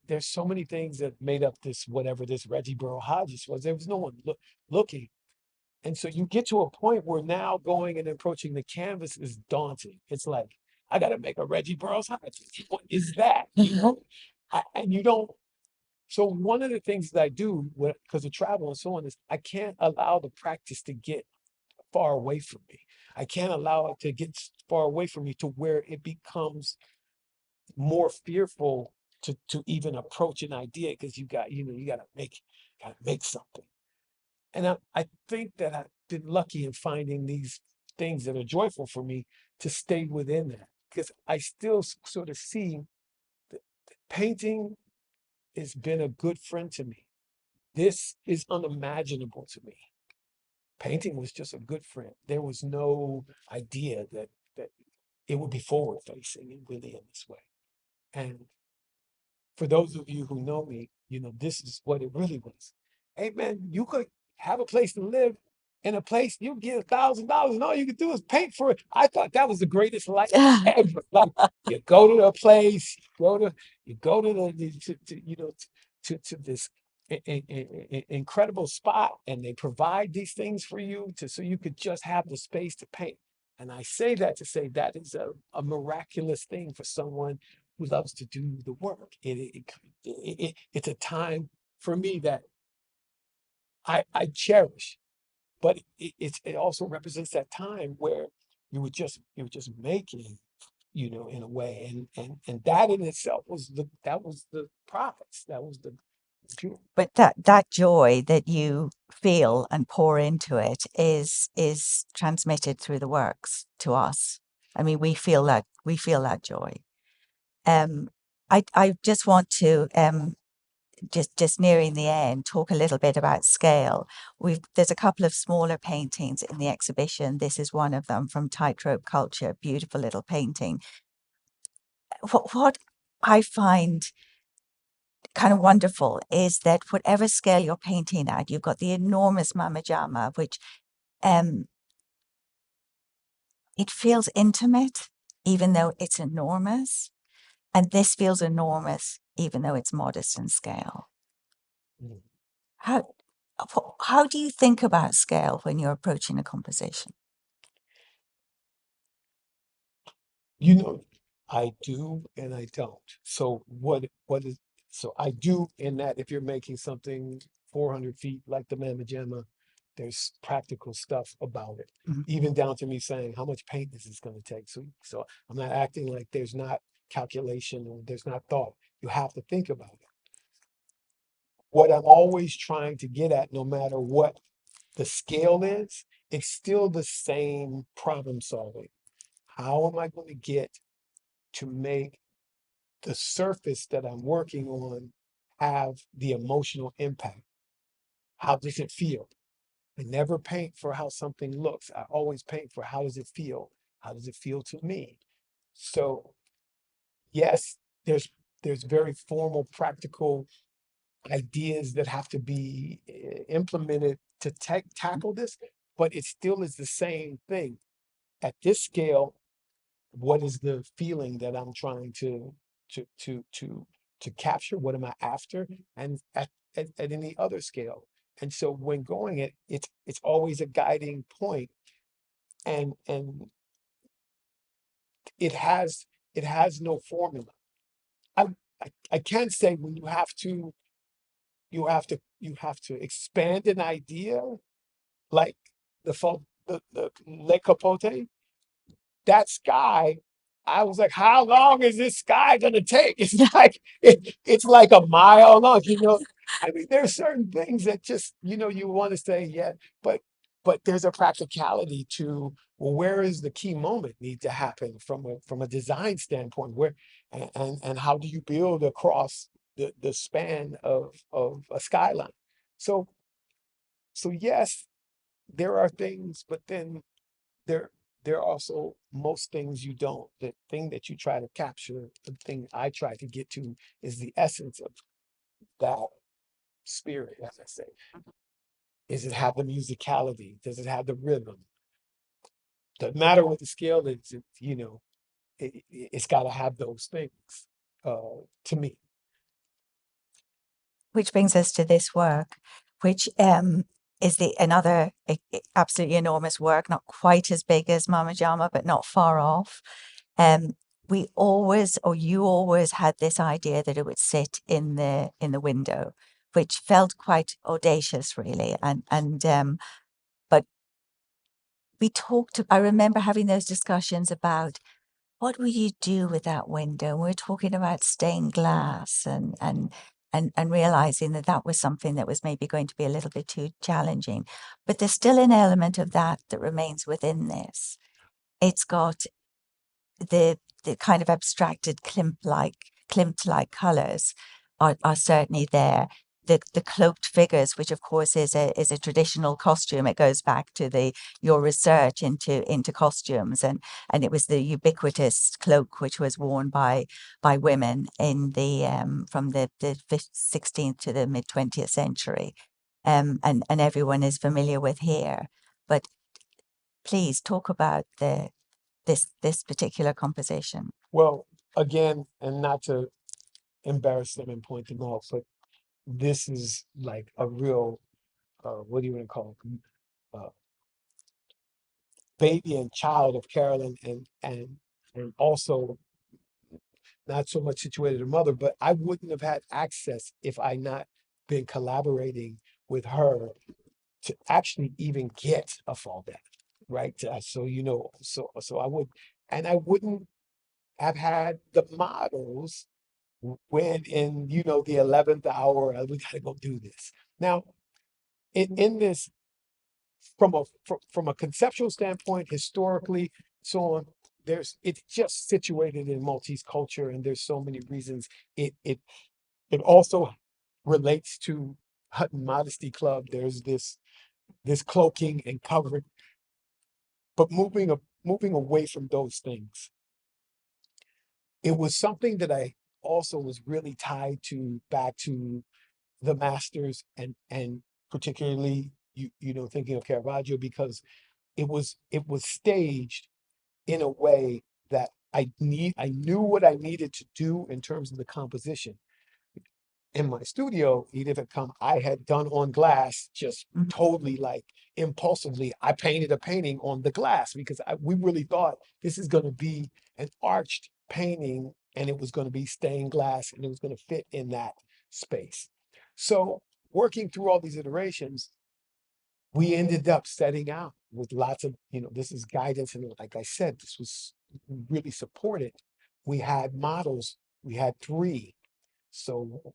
there's so many things that made up this, whatever this Reggie Burrows Hodges was. There was no one looking. And so you get to a point where now going and approaching the canvas is daunting. It's like, I got to make a Reggie Burrows Hodges. What is that? You know, and you don't. So one of the things that I do, because of travel and so on, is I can't allow the practice to get far away from me. I can't allow it to get far away from me to where it becomes more fearful to even approach an idea because you gotta make something. And I think that I've been lucky in finding these things that are joyful for me to stay within that because I still sort of see that painting has been a good friend to me. This is unimaginable to me. Painting was just a good friend. There was no idea that it would be forward facing and really in this way. And for those of you who know me, you know, this is what it really was. Hey man, you could have a place to live in a place you get $1,000 and all you could do is paint for it. I thought that was the greatest life ever. Like you go to a place, you go to you know to this incredible spot and they provide these things for you to so you could just have the space to paint. And I say that to say that is a miraculous thing for someone who loves to do the work. It's a time for me that I cherish, but it also represents that time where you were just making, you know, in a way, and that in itself was the profits. That was the jewel. But that joy that you feel and pour into it is transmitted through the works to us. I mean, we feel that joy. Um, I just want to just nearing the end, talk a little bit about scale. There's a couple of smaller paintings in the exhibition. This is one of them from Tightrope Culture, beautiful little painting. What I find kind of wonderful is that whatever scale you're painting at, you've got the enormous Mama Jama, which um, it feels intimate, even though it's enormous. And this feels enormous, even though it's modest in scale. Mm. How how do you think about scale when you're approaching a composition? You know, I do and I don't. So what is so I do in that if you're making something 400 feet like the Mamma Jamma, there's practical stuff about it. Mhm. Even down to me saying how much paint is this going to take. So I'm not acting like there's not calculation or there's not thought. You have to think about it. What I'm always trying to get at, no matter what the scale is, it's still the same problem solving. How am I going to get to make the surface that I'm working on have the emotional impact? How does it feel? I never paint for how something looks. I always paint for how does it feel? How does it feel to me? So yes, there's very formal, practical ideas that have to be implemented to tackle this, but it still is the same thing. At this scale, what is the feeling that I'm trying to to capture? What am I after? And at any other scale. And so when going it's always a guiding point, and it has no formula. I, I can say when you have to expand an idea, like the Le Capote, that sky. I was like, how long is this sky gonna take? It's like it's like a mile long, you know. I mean, there's certain things that just, you know, you want to say, yeah, but there's a practicality to, well, where is the key moment need to happen from a design standpoint? Where and how do you build across the span of a skyline? So yes, there are things, but then there there are also most things you don't. The thing that you try to capture, the thing I try to get to, is the essence of that spirit, as I say. Does it have the musicality? Does it have the rhythm? Doesn't matter what the scale is, you know, it's got to have those things, to me. Which brings us to this work, which is another absolutely enormous work, not quite as big as Mama Jama, but not far off. We always, or you always, had this idea that it would sit in the window, which felt quite audacious, really. But we talked. I remember having those discussions about what will you do with that window? We're talking about stained glass and realizing that that was something that was maybe going to be a little bit too challenging. But there's still an element of that that remains within this. It's got the kind of abstracted klimt-like colors are certainly there. The cloaked figures, which of course is a traditional costume. It goes back to your research into costumes, and it was the ubiquitous cloak which was worn by women in the from the 16th to the mid 20th century, and everyone is familiar with here. But please talk about this particular composition. Well, again, and not to embarrass them and point them out, but this is like a real, what do you want to call it? Baby and child of Carolyn, and also not so much situated her mother, but I wouldn't have had access if I not been collaborating with her to actually even get a fallback, right? So you know, so I would, and I wouldn't have had the models when in, you know, the 11th hour, we got to go do this. Now, in this, from a conceptual standpoint, historically, so on, it's just situated in Maltese culture, and there's so many reasons. It also relates to Hutton Modesty Club. There's this cloaking and covering, but moving away from those things, it was something that I also was really tied to, back to the masters, and particularly, you know, thinking of Caravaggio, because it was staged in a way that I knew what I needed to do in terms of the composition. In my studio, Edith had come, I had done on glass, just Mhm. totally like impulsively. I painted a painting on the glass because we really thought this is going to be an arched painting, and it was going to be stained glass, and it was going to fit in that space. So working through all these iterations, we ended up setting out with lots of, you know, this is guidance. And like I said, this was really supported. We had models, we had three. So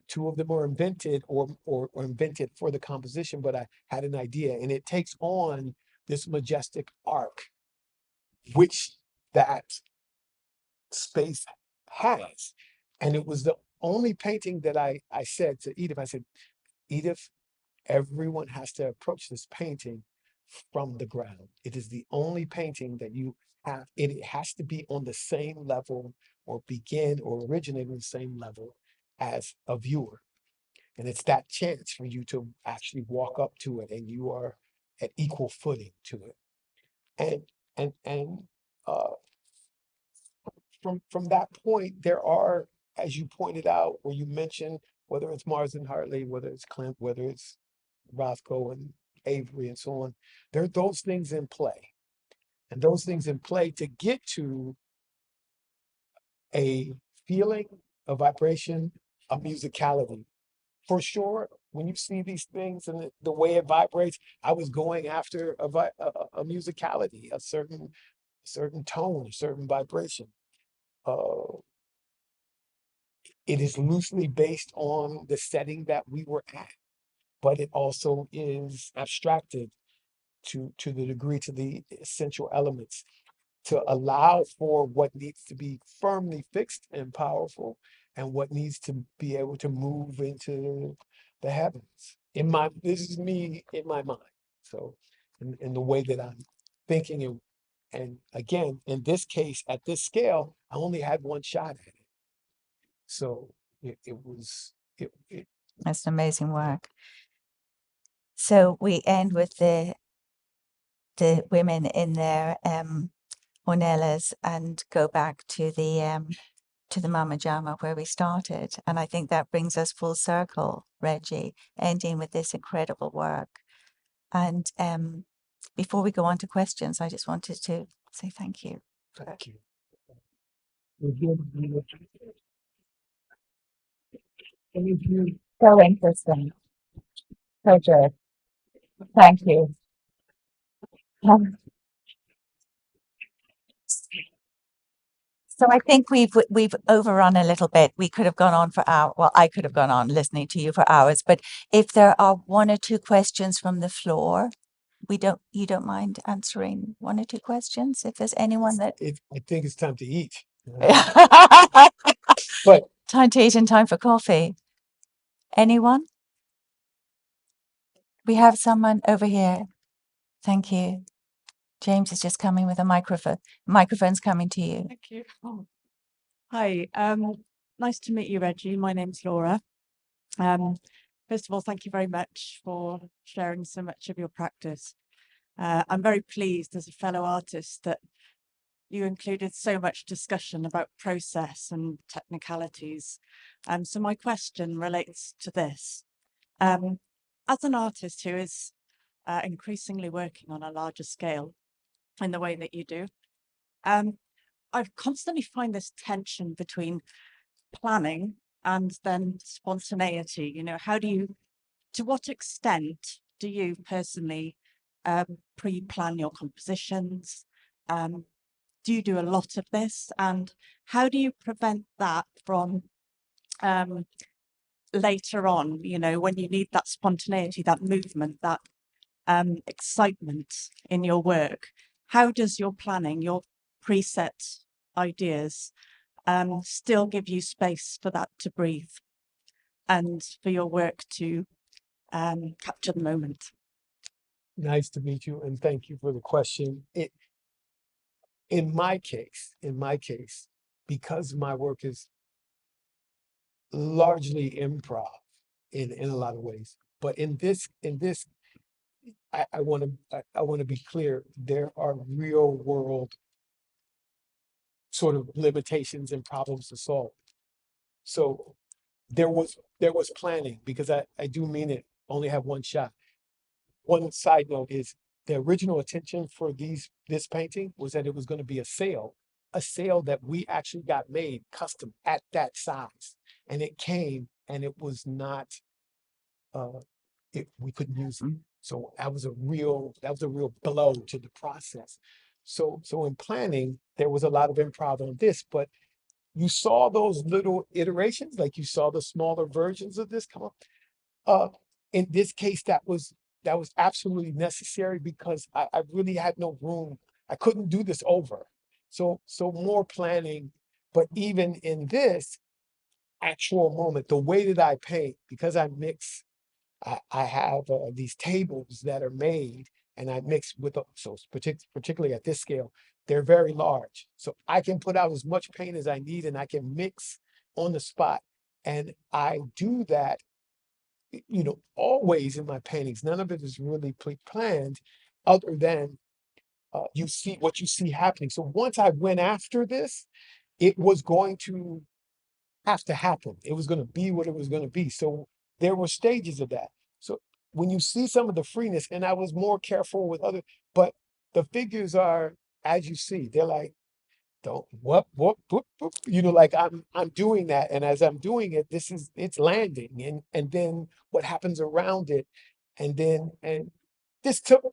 two of them were invented, or invented for the composition, but I had an idea, and it takes on this majestic arc, which that space has. And it was the only painting that I said to Edith, I said, Edith, everyone has to approach this painting from the ground. It is the only painting that you have. It has to be on the same level, or begin or originate on the same level as a viewer. And it's that chance for you to actually walk up to it, and you are at equal footing to it. And and uh, from that point, there are as you pointed out, where you mentioned whether it's Mars and Hartley, whether it's Clint, whether it's Roscoe and Avery and so on, there are those things in play. And those things in play to get to a feeling, a vibration, a musicality. For sure, when you see these things and the way it vibrates, I was going after a musicality, a certain tone, a certain vibration. Uh, it is loosely based on the setting that we were at, but it also is abstracted to the degree, to the essential elements, to allow for what needs to be firmly fixed and powerful, and what needs to be able to move into the heavens. This is me in my mind. So, in the way that I'm thinking, and again, in this case, at this scale, I only had one shot at it. So it was it That's amazing work. So we end with the women in their ornellas and go back to the Mama Jama where we started. And I think that brings us full circle, Reggie, ending with this incredible work. And before we go on to questions, I just wanted to say thank you. thank you. So interesting. So good. Thank you. So I think we've overrun a little bit. We could have gone on for hours. Well, I could have gone on listening to you for hours. But if there are one or two questions from the floor, you don't mind answering one or two questions? If there's anyone that I think it's time to eat. But time to eat and time for coffee. Anyone? We have someone over here. Thank you. James is just coming with a microphone. Microphone's coming to you. Thank you. Oh. Hi, nice to meet you, Reggie. My name's Laura. First of all, thank you very much for sharing so much of your practice. I'm very pleased as a fellow artist that you included so much discussion about process and technicalities. So my question relates to this. As an artist who is increasingly working on a larger scale in the way that you do, I constantly find this tension between planning and then spontaneity. To what extent do you personally pre-plan your compositions? Do you do a lot of this? And how do you prevent that from later on, when you need that spontaneity, that movement, that excitement in your work? How does your planning, your preset ideas, still give you space for that to breathe and for your work to capture the moment? nice to meet you, and thank you for the question. In my case, because my work is largely improv in a lot of ways, but in this, I want to be clear. There are real world sort of limitations and problems to solve. So there was planning, because I do mean it. Only have one shot. One side note is the original intention for this painting was that it was going to be a sale that we actually got made custom at that size, and it came and it was not we couldn't use it. So that was a real blow to the process. So in planning, there was a lot of improv on this, but you saw those little iterations, like you saw the smaller versions of this come up. In this case, that was absolutely necessary, because I really had no room. I couldn't do this over. So more planning, but even in this actual moment, the way that I paint, because I mix, I have these tables that are made, and I mix with particularly at this scale, they're very large. So I can put out as much paint as I need, and I can mix on the spot. And I do that, always in my paintings. None of it is really planned, other than you see what you see happening. So once I went after this, it was going to have to happen. It was going to be what it was going to be. So there were stages of that. So when you see some of the freeness, and I was more careful with other, but the figures are, as you see, they're like, don't whoop, like I'm doing that. And as I'm doing it, it's landing. And then what happens around it. And this took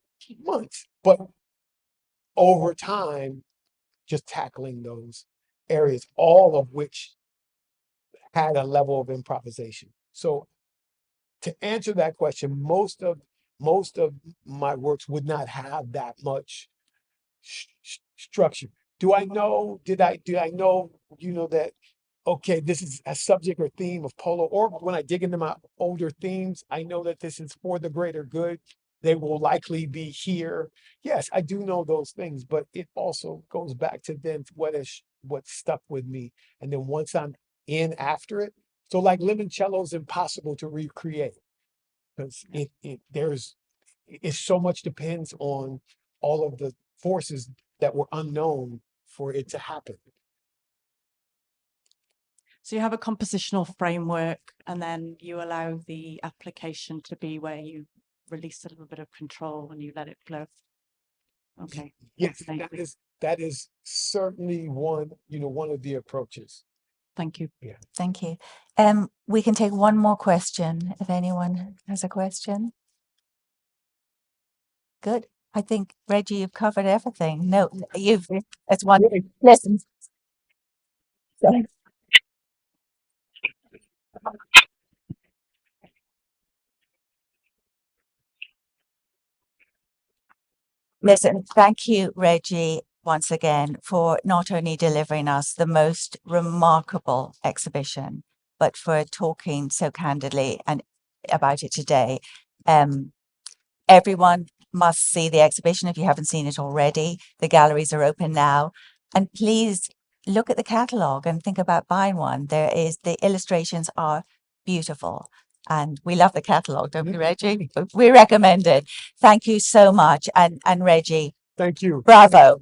months, but over time, just tackling those areas, all of which had a level of improvisation. So to answer that question, most of my works would not have that much structure. Do I know? Did I know? That okay, this is a subject or theme of polo, or when I dig into my older themes, I know that this is for the greater good. They will likely be here. Yes, I do know those things, but it also goes back to then what stuck with me. And then once I'm in after it, so like limoncello is impossible to recreate because it so much depends on all of the forces that were unknown for it to happen. So you have a compositional framework, and then you allow the application to be where you release a little bit of control and you let it flow. Okay. Yes, Okay. that is certainly one of the approaches. Thank you. Yeah. Thank you. We can take one more question if anyone has a question. Good. I think, Reggie, you've covered everything. No, it's one. Listen. Sorry. Listen, thank you, Reggie, once again, for not only delivering us the most remarkable exhibition, but for talking so candidly and about it today. Everyone must see the exhibition if you haven't seen it already. The galleries are open now. And please look at the catalogue and think about buying one. The illustrations are beautiful. And we love the catalogue, don't we, Reggie? We recommend it. Thank you so much. And Reggie, Thank you. bravo.